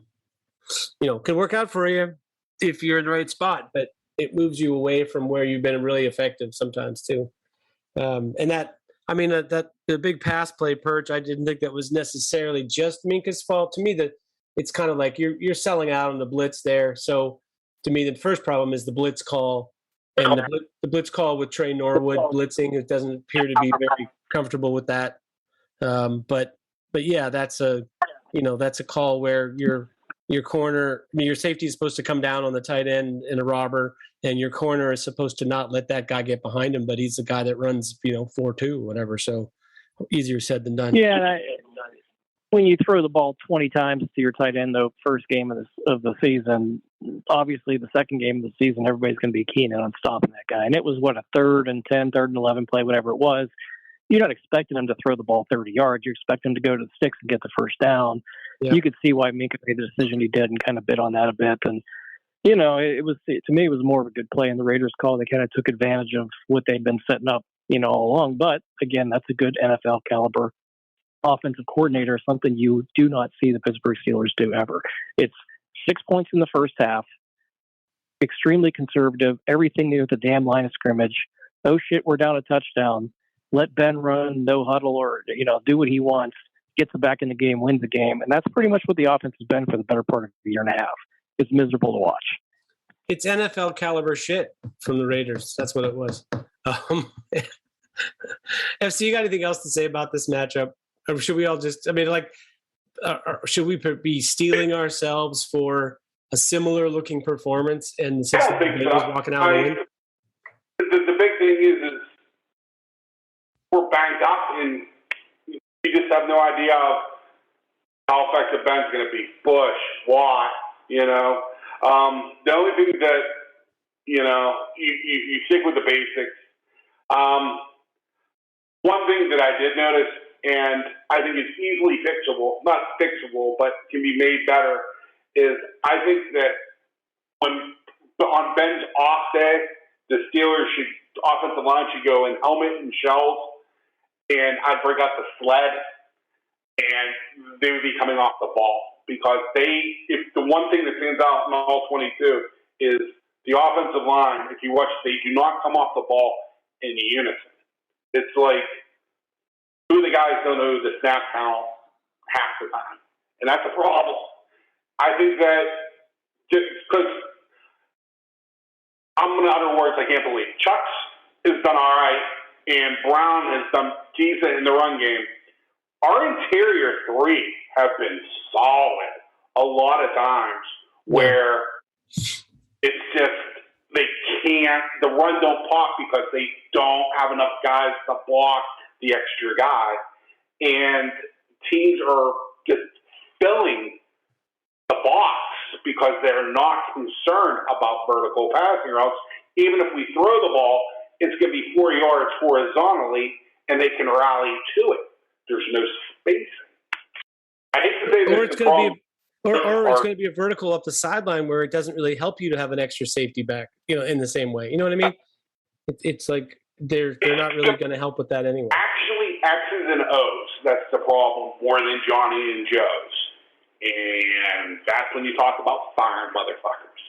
work out for you if you're in the right spot, but it moves you away from where you've been really effective sometimes too. And that, I mean, that the big pass play, Perch, I didn't think that was necessarily just Minka's fault. To me, that it's kind of like you're selling out on the blitz there. So to me, the first problem is the blitz call, and the blitz call with Trey Norwood blitzing. It doesn't appear to be very comfortable with that. But yeah, that's a call where your corner, I mean, your safety is supposed to come down on the tight end in a robber, and your corner is supposed to not let that guy get behind him, but he's the guy that runs, 4-2, whatever. So easier said than done. Yeah. when you throw the ball 20 times to your tight end, the first game of the season, obviously the second game of the season, everybody's going to be keen on stopping that guy. And it was, a 3rd and 10, 3rd and 11 play, whatever it was. You're not expecting him to throw the ball 30 yards. You expect him to go to the sticks and get the first down. Yeah. You could see why Minka made the decision he did and kind of bit on that a bit. And, to me, it was more of a good play in the Raiders' call. They kind of took advantage of what they'd been setting up, all along. But, again, that's a good NFL caliber offensive coordinator, something you do not see the Pittsburgh Steelers do ever. It's 6 points in the first half, extremely conservative, everything near the damn line of scrimmage. Oh, shit, we're down a touchdown. Let Ben run, no huddle, or, do what he wants, gets it back in the game, wins the game. And that's pretty much what the offense has been for the better part of a year and a half. It's miserable to watch. It's NFL caliber shit from the Raiders. That's what it was. FC, you got anything else to say about this matchup? Or should we all just, should we be stealing ourselves for a similar looking performance and the Cincinnati Bengals walking out of the win? The big thing is we're banged up and you just have no idea of how effective Ben's going to be. Bush, Watt, the only thing that, you stick with the basics. One thing that I did notice, and I think it's easily fixable, not fixable, but can be made better, is I think that on Ben's off day, the Steelers offensive line should go in helmet and shells, and I'd break out the sled, and they would be coming off the ball. Because if the one thing that stands out in all 22 is the offensive line, if you watch, they do not come off the ball in unison. It's like two of the guys don't know the snap count half the time. And that's a problem. I think that just because in other words, I can't believe Chucks has done all right and Brown has done decent in the run game. Our interior three have been solid a lot of times where it's just they can't, the run don't pop because they don't have enough guys to block the extra guy. And teams are just filling the box because they're not concerned about vertical passing routes. Even if we throw the ball, it's going to be 4 yards horizontally and they can rally to it. There's no spacing. I hate to say this. Or it's going to be a vertical up the sideline where it doesn't really help you to have an extra safety back, in the same way. You know what I mean? It's like they're not really going to help with that anyway. Actually, X's and O's, that's the problem more than Johnny and Joe's. And that's when you talk about firing motherfuckers.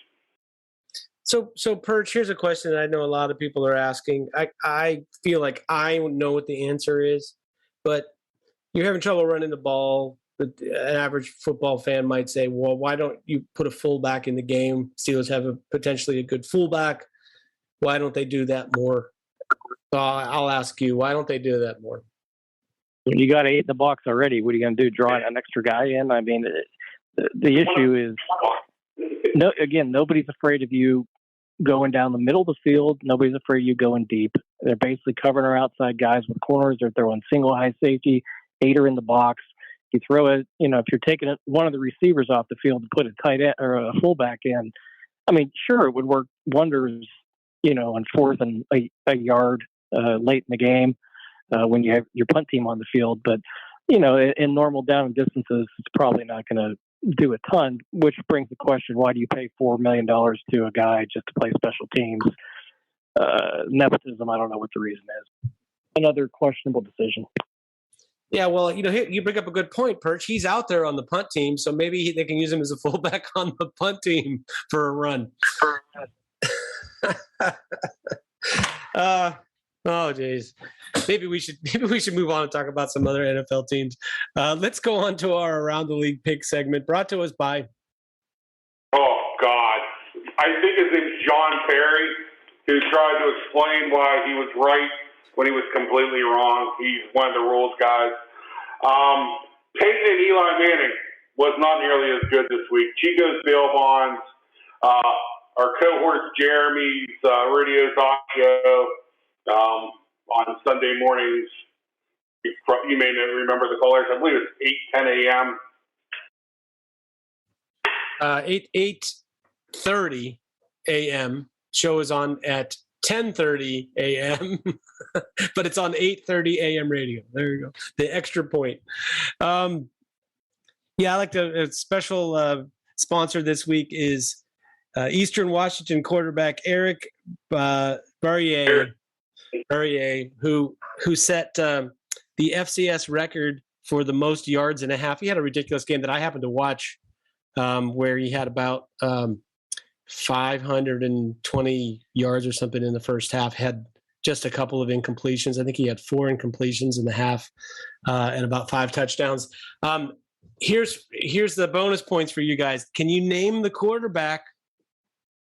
So Perch, here's a question that I know a lot of people are asking. I feel like I know what the answer is, but you're having trouble running the ball. An average football fan might say, well, why don't you put a fullback in the game? Steelers have potentially a good fullback. Why don't they do that more? I'll ask you, why don't they do that more? When you got 8 in the box already, what are you going to do? Draw an extra guy in? I mean, the issue is, nobody's afraid of you going down the middle of the field. Nobody's afraid of you going deep. They're basically covering our outside guys with corners. They're throwing single high safety, 8 are in the box. You throw it, if you're taking one of the receivers off the field to put a tight end or a fullback in, I mean, sure, it would work wonders, on 4th and a yard late in the game when you have your punt team on the field. But, in normal down and distances, it's probably not going to do a ton, which brings the question, why do you pay $4 million to a guy just to play special teams? Nepotism, I don't know what the reason is. Another questionable decision. Yeah, well, you bring up a good point, Perch. He's out there on the punt team, so maybe they can use him as a fullback on the punt team for a run. Oh, geez. Maybe we should move on and talk about some other NFL teams. Let's go on to our Around the League pick segment, brought to us by. Oh God, I think his name's John Perry, who tried to explain why he was right when he was completely wrong. He's one of the rules guys. Peyton and Eli Manning was not nearly as good this week. Chico's bail bonds, our cohort Jeremy's radio talk show on Sunday mornings You may not remember the callers. I believe it's 8:10 a.m. 8:30 a.m. Show is on at 10:30 a.m. but it's on 8:30 a.m. radio. There you go. The extra point. Yeah, I like a special sponsor this week is Eastern Washington quarterback Eric Barriere, who set the FCS record for the most yards and a half. He had a ridiculous game that I happened to watch where he had about 520 yards or something in the first half, had just a couple of incompletions. I think he had 4 incompletions in the half and about 5 touchdowns. Here's the bonus points for you guys. Can you name the quarterback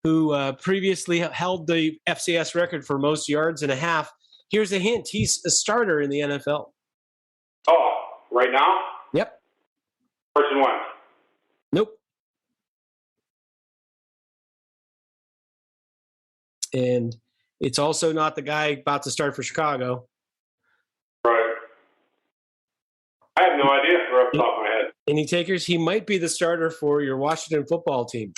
who previously held the FCS record for most yards and a half? Here's a hint. He's a starter in the NFL. Oh, right now? Yep. Carson Wentz. Nope. And it's also not the guy about to start for Chicago. Right. I have no idea off the top of my head. Any takers? He might be the starter for your Washington football team.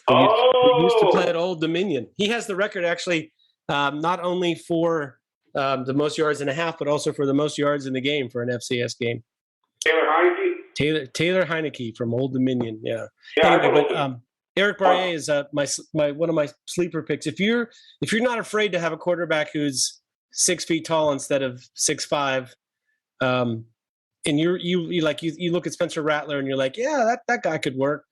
Oh! He used to play at Old Dominion. He has the record actually not only for the most yards and a half, but also for the most yards in the game for an FCS game. Taylor Heineke? Taylor Heineke from Old Dominion, yeah. Yeah, Anyway, Eric Barriere is my one of my sleeper picks. If you're not afraid to have a quarterback who's 6 feet tall instead of 6'5", and you look at Spencer Rattler and you're like, yeah, that guy could work.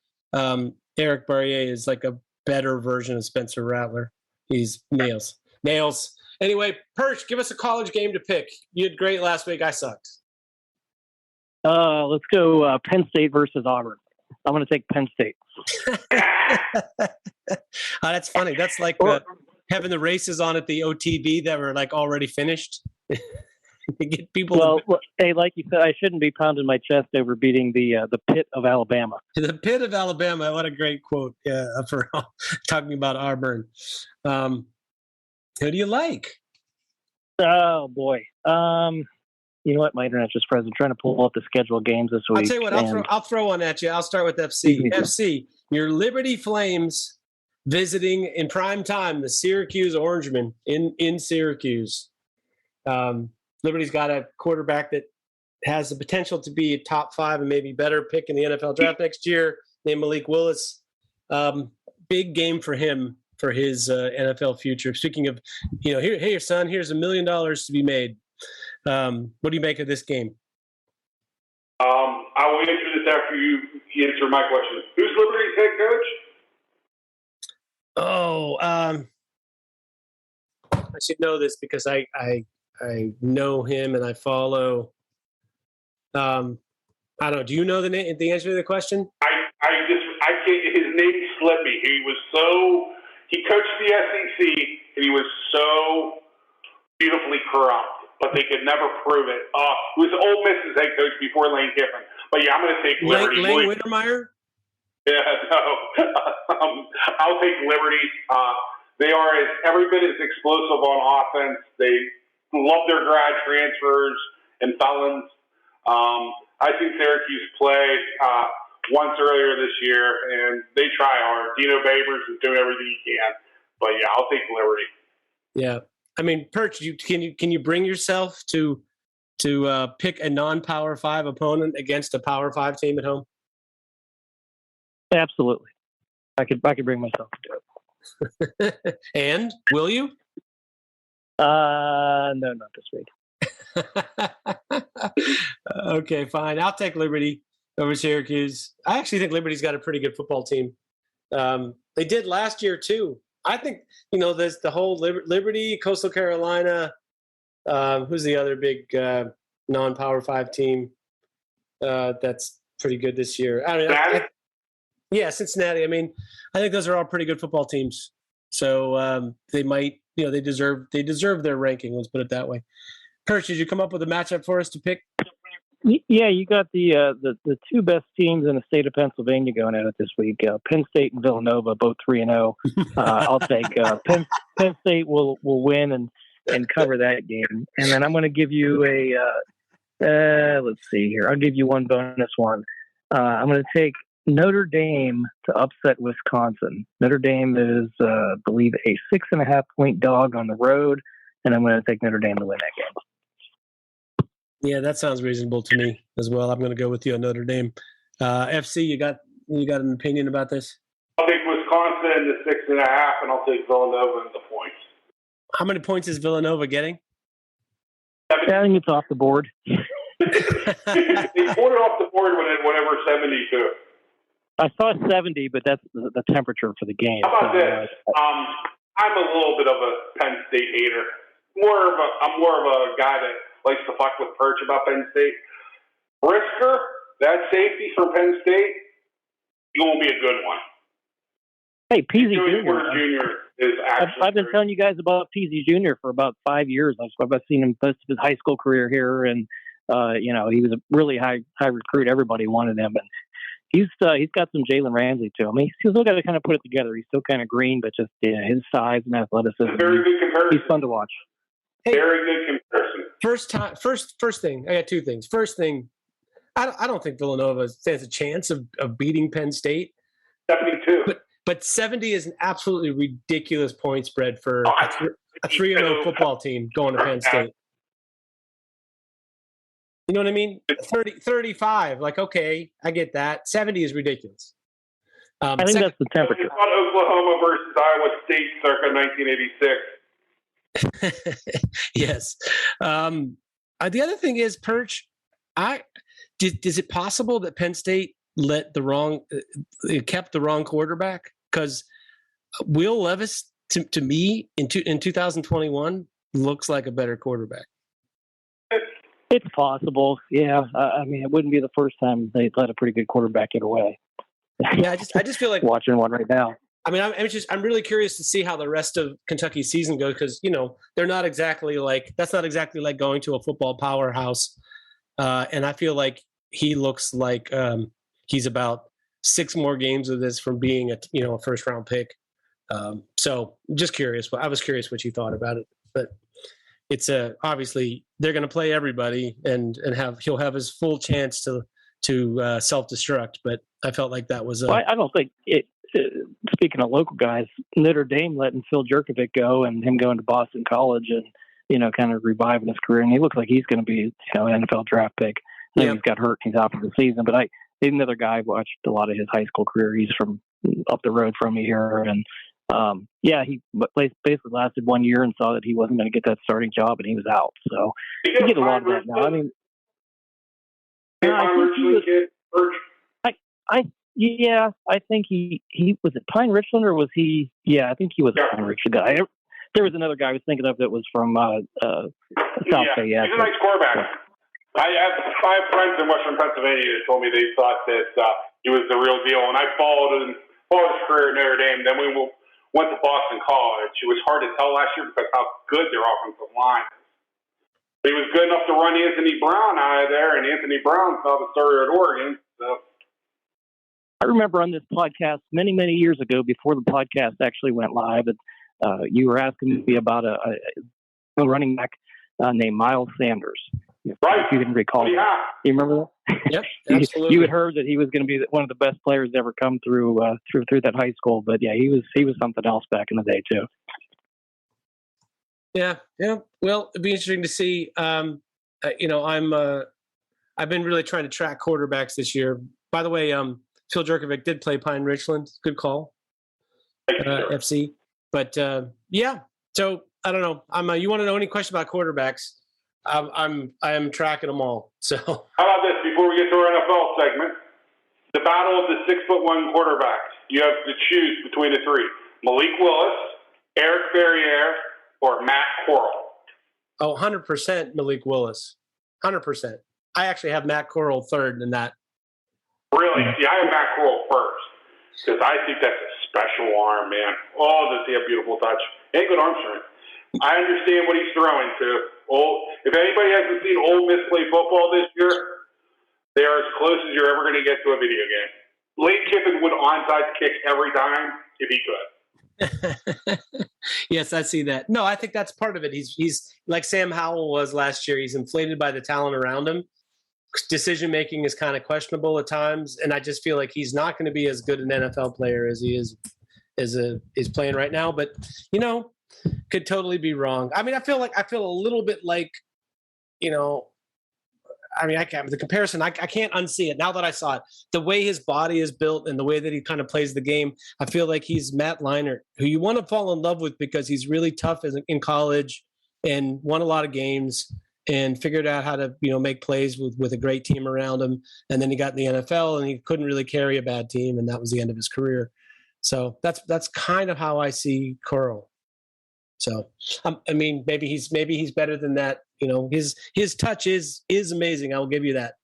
Eric Barriere is like a better version of Spencer Rattler. He's nails. Anyway, Perch, give us a college game to pick. You did great last week. I sucked. Let's go Penn State versus Auburn. I'm going to take Penn State. That's funny. That's like having the races on at the OTB that were like already finished. To get people. Well, hey, like you said, I shouldn't be pounding my chest over beating the pit of Alabama. The pit of Alabama. What a great quote. Yeah, for talking about Auburn. Who do you like? Oh boy. You know what? My internet's just frozen. Trying to pull up the schedule of games this week. I'll tell you what. I'll throw one at you. I'll start with FC. FC. Your Liberty Flames visiting in prime time the Syracuse Orangemen in Syracuse. Liberty's got a quarterback that has the potential to be a top 5 and maybe better pick in the NFL draft next year, named Malik Willis. Big game for him for his NFL future. Speaking of, hey, son, here's $1 million to be made. What do you make of this game? I will answer this after you answer my question. Who's Liberty's head coach? Oh, I should know this because I know him and I follow. I don't know. Do you know the answer to the question? I can't. His name slipped me. He coached the SEC and he was so beautifully corrupt, but they could never prove it. He was Ole Miss's head coach before Lane Kiffin. But yeah, I'm going to take Liberty. Lane Whittemire? Yeah, no. I'll take Liberty. They are every bit as explosive on offense. They love their grad transfers and felons. I think Syracuse played once earlier this year, and they try hard. Dino Babers is doing everything he can. But yeah, I'll take Liberty. Yeah, I mean, Perch, can you bring yourself to pick a non-Power 5 opponent against a Power 5 team at home? Absolutely, I could bring myself to do it. And will you? No, not this week. Okay, fine. I'll take Liberty over Syracuse. I actually think Liberty's got a pretty good football team. They did last year too. I think there's the whole Liberty, Coastal Carolina. Who's the other big non-Power 5 team that's pretty good this year? Cincinnati. I mean, I think those are all pretty good football teams. So they might, they deserve their ranking. Let's put it that way. Perch, did you come up with a matchup for us to pick? Yeah, you got the 2 best teams in the state of Pennsylvania going at it this week. Penn State and Villanova, both 3-0. I'll take Penn State will win and cover that game. And then I'm going to give you Let's see here. I'll give you one bonus one. I'm going to take Notre Dame to upset Wisconsin. Notre Dame is, I believe, a 6.5-point dog on the road, and I'm going to take Notre Dame to win that game. Yeah, that sounds reasonable to me as well. I'm going to go with you on Notre Dame. FC, you got an opinion about this? I'll take Wisconsin the 6.5, and I'll take Villanova in the points. How many points is Villanova getting? I think it's off the board. They pulled it off the board when it went over 72. I saw 70, but that's the temperature for the game. How about this? I'm a little bit of a Penn State hater. I'm more of a guy that likes to fuck with Perch about Penn State. Brisker, that safety from Penn State, he won't be a good one. Hey, Peasy Jr. is actually. I've been telling you guys about Peasy Jr. for about 5 years. I've seen him most of his high school career here, and he was a really high recruit. Everybody wanted him, and he's got some Jalen Ramsey to him. He's still got to kind of put it together. He's still kind of green, but just his size and athleticism. Very good comparison. He's fun to watch. Hey, very good comparison. First thing. I got two things. First thing, I don't think Villanova stands a chance of beating Penn State. 72. But 70 is an absolutely ridiculous point spread for a 3-0 football team going to Penn State. You know what I mean? 35, like, okay, I get that. 70 is ridiculous. I think that's the temperature. It's on Oklahoma versus Iowa State circa 1986. Yes. The other thing is, Perch, is it possible that Penn State kept the wrong quarterback? Because Will Levis, to me, in 2021, looks like a better quarterback. It's possible, yeah. I mean, it wouldn't be the first time they let a pretty good quarterback get away. Yeah, I just feel like watching one right now. I mean, I'm really curious to see how the rest of Kentucky's season goes because they're not exactly like going to a football powerhouse, and I feel like he looks like he's about 6 more games of this from being a first round pick. So just curious. I was curious what you thought about it, but it's obviously they're going to play everybody and he'll have his full chance to self-destruct. But I felt like that was. I don't think it. Speaking of local guys, Notre Dame letting Phil Jurkovec go and him going to Boston College and kind of reviving his career, and he looks like he's going to be an NFL draft pick. Yeah. He's got hurt; he's out for the season. But he's another guy. I've watched a lot of his high school career. He's from up the road from me here, and he basically lasted 1 year and saw that he wasn't going to get that starting job, and he was out. So you get a lot of that now. I mean, I think he was it Pine Richland or was he? Yeah, I think he was a Pine Richland guy. There was another guy I was thinking of that was from South Bay. Yeah, he's a nice quarterback. I have 5 friends in Western Pennsylvania that told me they thought that he was the real deal, and I followed his career at Notre Dame. Then we went to Boston College. It was hard to tell last year because how good their offensive line is. But he was good enough to run Anthony Brown out of there, and Anthony Brown saw the story at Oregon. So. I remember on this podcast many, many years ago, before the podcast actually went live, that you were asking me about a running back named Miles Sanders. Right. If you can recall. Yeah. You remember that? Yep, absolutely. You had heard that he was going to be one of the best players to ever come through that high school. But yeah, he was something else back in the day too. Yeah. Well, it'd be interesting to see. I've been really trying to track quarterbacks this year. By the way, Phil Jurkovec did play Pine Richland. Good call, FC. But yeah. So I don't know. You want to know any question about quarterbacks? I am tracking them all. So how about this? Before we get to our NFL segment, the battle of the 6'1" quarterbacks. You have to choose between the 3: Malik Willis, Eric Ferrier, or Matt Corral. Oh, 100% Malik Willis. 100%. I actually have Matt Corral third in that. Really? Yeah, I have Matt Corral first because I think that's a special arm, man. Oh, does he have beautiful touch and good arm strength? I understand what he's throwing to. If anybody hasn't seen Ole Miss play football this year, they are as close as you're ever going to get to a video game. Lane Kiffin would onside kick every time if he could. Yes, I see that. No, I think that's part of it. He's like Sam Howell was last year. He's inflated by the talent around him. Decision making is kind of questionable at times, and I just feel like he's not going to be as good an NFL player as he is playing right now. But could totally be wrong. I mean, I feel a little bit like, the comparison, I can't unsee it now that I saw it. The way his body is built and the way that he kind of plays the game, I feel like he's Matt Leinart, who you want to fall in love with because he's really tough in college and won a lot of games and figured out how to, make plays with a great team around him. And then he got in the NFL and he couldn't really carry a bad team, and that was the end of his career. So that's kind of how I see Curl. So, maybe he's better than that. His touch is amazing. I will give you that.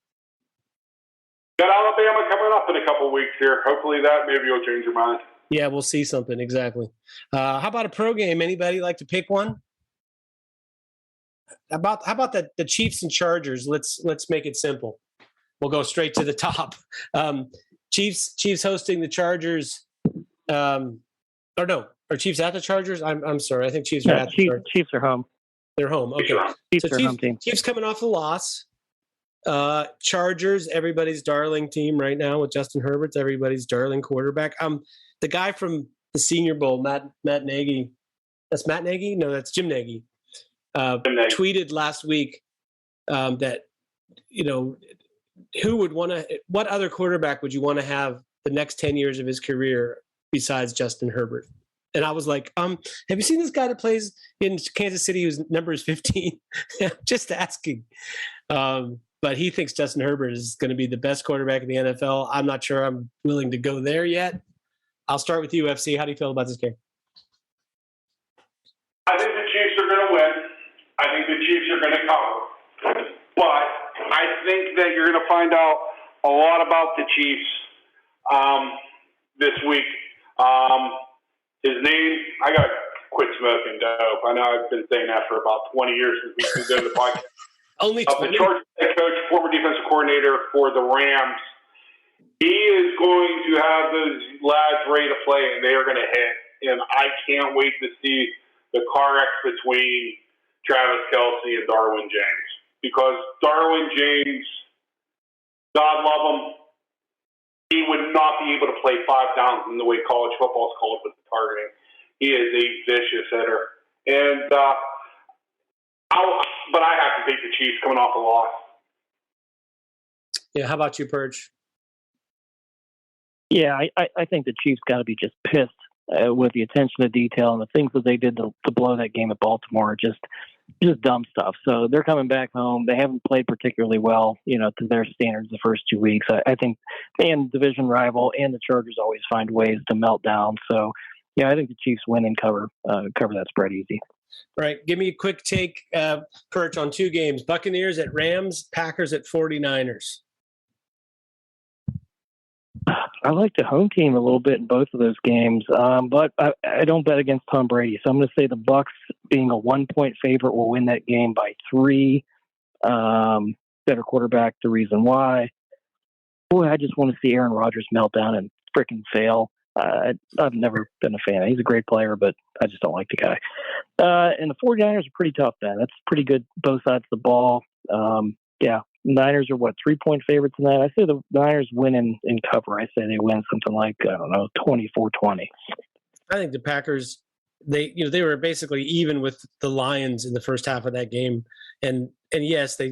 Got Alabama coming up in a couple of weeks here. Hopefully that maybe will change your mind. Yeah, we'll see something. Exactly. How about a pro game? Anybody like to pick one? How about the Chiefs and Chargers? Let's make it simple. We'll go straight to the top. Chiefs hosting the Chargers. Are Chiefs at the Chargers? I'm sorry. I think Chiefs are at the Chargers. Chiefs are home. They're home. Okay. Chiefs are home team. Chiefs coming off the loss. Chargers, everybody's darling team right now with Justin Herbert's everybody's darling quarterback. The guy from the Senior Bowl, Matt Nagy. That's Matt Nagy? No, that's Jim Nagy. Tweeted last week that who would want to? What other quarterback would you want to have the next 10 years of his career besides Justin Herbert? And I was like, have you seen this guy that plays in Kansas City whose number is 15? Just asking. But he thinks Justin Herbert is going to be the best quarterback in the NFL. I'm not sure I'm willing to go there yet. I'll start with you, UFC. How do you feel about this game? I think the Chiefs are going to win. I think the Chiefs are going to cover. But I think that you're going to find out a lot about the Chiefs this week. His name, I got to quit smoking dope. I know I've been saying that for about 20 years since we've been doing the podcast. Only 20? The Chargers head coach, former defensive coordinator for the Rams, he is going to have those lads ready to play, and they are going to hit. And I can't wait to see the car wreck between Travis Kelce and Darwin James. Because Darwin James, God love him, he would not be able to play 5 downs in the way college football is called with the targeting. He is a vicious hitter. And but I have to take the Chiefs coming off a loss. Yeah, how about you, Purge? Yeah, I think the Chiefs got to be just pissed with the attention to detail and the things that they did to blow that game at Baltimore. Just dumb stuff. So they're coming back home. They haven't played particularly well, to their standards the first 2 weeks. I think and division rival and the Chargers always find ways to melt down. So, yeah, I think the Chiefs win and cover that spread easy. All right, give me a quick take, Perch, on 2 games. Buccaneers at Rams, Packers at 49ers. I like the home team a little bit in both of those games, but I don't bet against Tom Brady. So I'm going to say the Bucs, being a 1-point favorite, will win that game by 3. Better quarterback, the reason why. Boy, I just want to see Aaron Rodgers melt down and freaking fail. I've never been a fan. He's a great player, but I just don't like the guy. And the 49ers are pretty tough, man. That's pretty good, both sides of the ball. Yeah. Niners are 3-point favorites in that? I say the Niners win in cover. I say they win something like 24-20. I think the Packers, they were basically even with the Lions in the first half of that game, and yes, they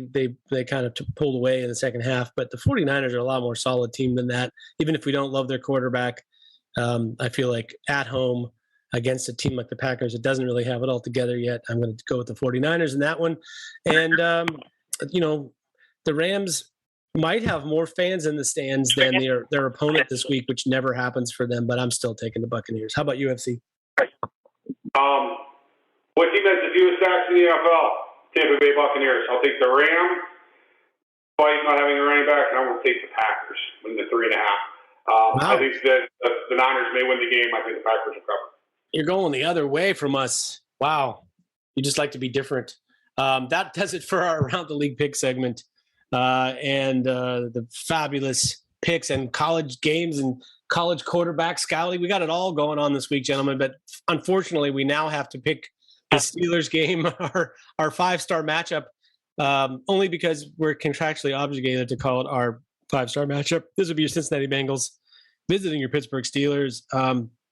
kind of pulled away in the second half. But the 49ers are a lot more solid team than that. Even if we don't love their quarterback, I feel like at home against a team like the Packers, it doesn't really have it all together yet. I'm going to go with the 49ers in that one, and the Rams might have more fans in the stands than their opponent this week, which never happens for them, but I'm still taking the Buccaneers. How about UFC? What team has the fewest sacks in the NFL? Tampa Bay Buccaneers. I'll take the Rams, despite not having a running back, and I'm going to take the Packers in the 3.5. Wow. I think that the Niners may win the game. I think the Packers will cover. You're going the other way from us. Wow. You just like to be different. That does it for our Around the League pick segment. And the fabulous picks and college games and college quarterback scouting. We got it all going on this week, gentlemen. But unfortunately, we now have to pick the Steelers game, our 5-star matchup, only because we're contractually obligated to call it our 5-star matchup. This would be your Cincinnati Bengals visiting your Pittsburgh Steelers.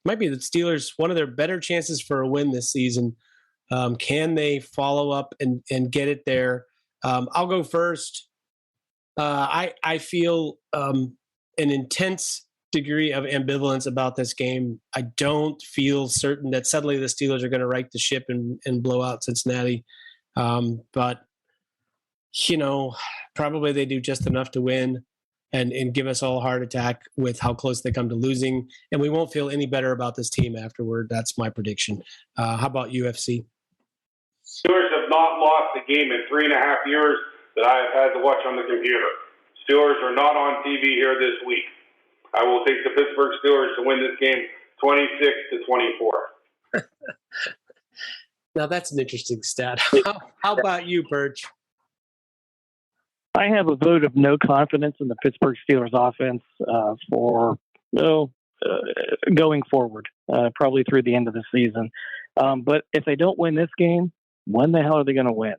Might be the Steelers, one of their better chances for a win this season. Can they follow up and get it there? I'll go first. I feel an intense degree of ambivalence about this game. I don't feel certain that suddenly the Steelers are going to right the ship and blow out Cincinnati. But, probably they do just enough to win and give us all a heart attack with how close they come to losing. And we won't feel any better about this team afterward. That's my prediction. How about UFC? Steelers have not lost a game in 3.5 years that I have had to watch on the computer. Steelers are not on TV here this week. I will take the Pittsburgh Steelers to win this game 26-24. Now that's an interesting stat. How about you, Perch? I have a vote of no confidence in the Pittsburgh Steelers offense going forward, probably through the end of the season. But if they don't win this game, when the hell are they going to win?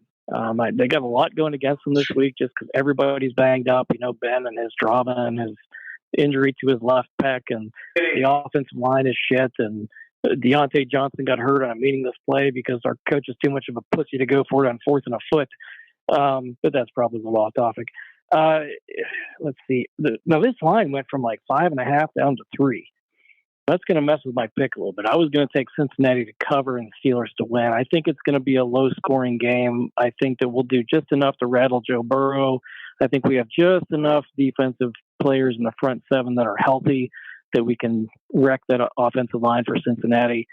They got a lot going against them this week just because everybody's banged up. Ben and his drama and his injury to his left pec, and the offensive line is shit. And Deontay Johnson got hurt on a meaningless play because our coach is too much of a pussy to go for it on 4th and a foot. But that's probably the law topic. Let's see. Now this line went from like 5.5 down to 3. That's going to mess with my pick a little bit. I was going to take Cincinnati to cover and the Steelers to win. I think it's going to be a low-scoring game. I think that we'll do just enough to rattle Joe Burrow. I think we have just enough defensive players in the front 7 that are healthy that we can wreck that offensive line for Cincinnati.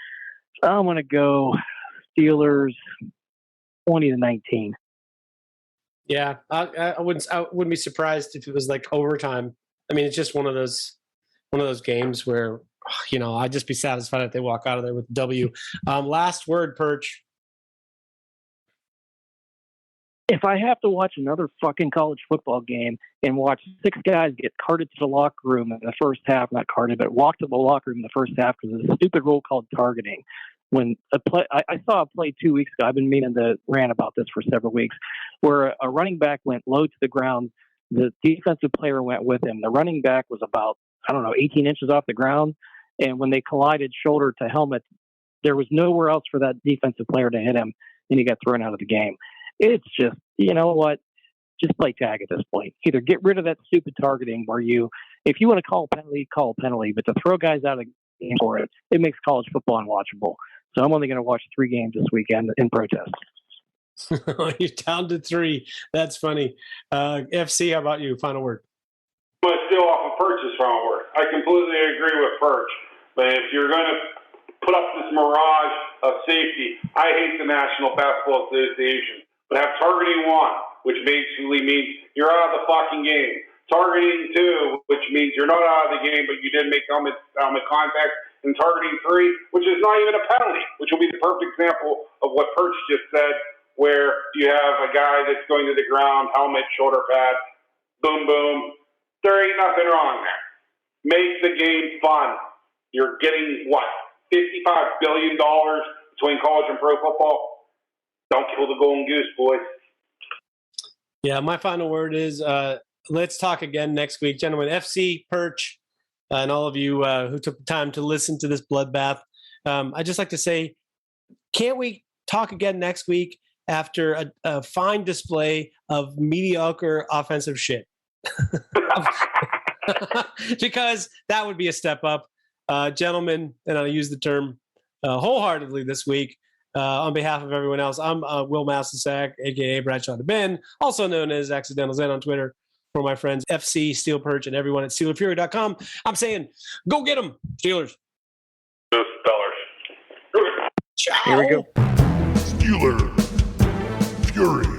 So I'm going to go Steelers 20-19. Yeah, I wouldn't be surprised if it was like overtime. I mean, it's just one of those games where I'd just be satisfied if they walk out of there with a W. Last word, Perch. If I have to watch another fucking college football game and watch 6 guys get carted to the locker room in the first half, not carted, but walk to the locker room in the first half because of a stupid rule called targeting. When I saw a play 2 weeks ago, I've been meaning to rant about this for several weeks, where a running back went low to the ground. The defensive player went with him. The running back was about, 18 inches off the ground. And when they collided shoulder to helmet, there was nowhere else for that defensive player to hit him, and he got thrown out of the game. It's just, just play tag at this point. Either get rid of that stupid targeting where if you want to call a penalty, call a penalty, but to throw guys out of the game for it makes college football unwatchable. So I'm only going to watch 3 games this weekend in protest. You're down to 3. That's funny. FC, how about you? Final word. I'm going to steal off of Perch's final word. I completely agree with Perch. But if you're going to put up this mirage of safety, I hate the National Basketball Association. But have targeting 1, which basically means you're out of the fucking game. Targeting 2, which means you're not out of the game, but you did make helmet contact. And targeting 3, which is not even a penalty, which will be the perfect example of what Perch just said, where you have a guy that's going to the ground, helmet, shoulder pad, boom, boom. There ain't nothing wrong there. Make the game fun. You're getting, $55 billion between college and pro football? Don't kill the golden goose, boys. Yeah, my final word is let's talk again next week. Gentlemen, FC, Perch, and all of you who took the time to listen to this bloodbath. I'd just like to say, can't we talk again next week after a fine display of mediocre offensive shit? Because that would be a step up. Gentlemen, and I'll use the term wholeheartedly this week, on behalf of everyone else, I'm Will Massasack, a.k.a. Bradshaw to Ben, also known as Accidental Zen on Twitter. For my friends, FC, Steel Perch, and everyone at SteelerFury.com, I'm saying, go get them, Steelers. The Steelers. Ciao. Here we go. Steeler Fury.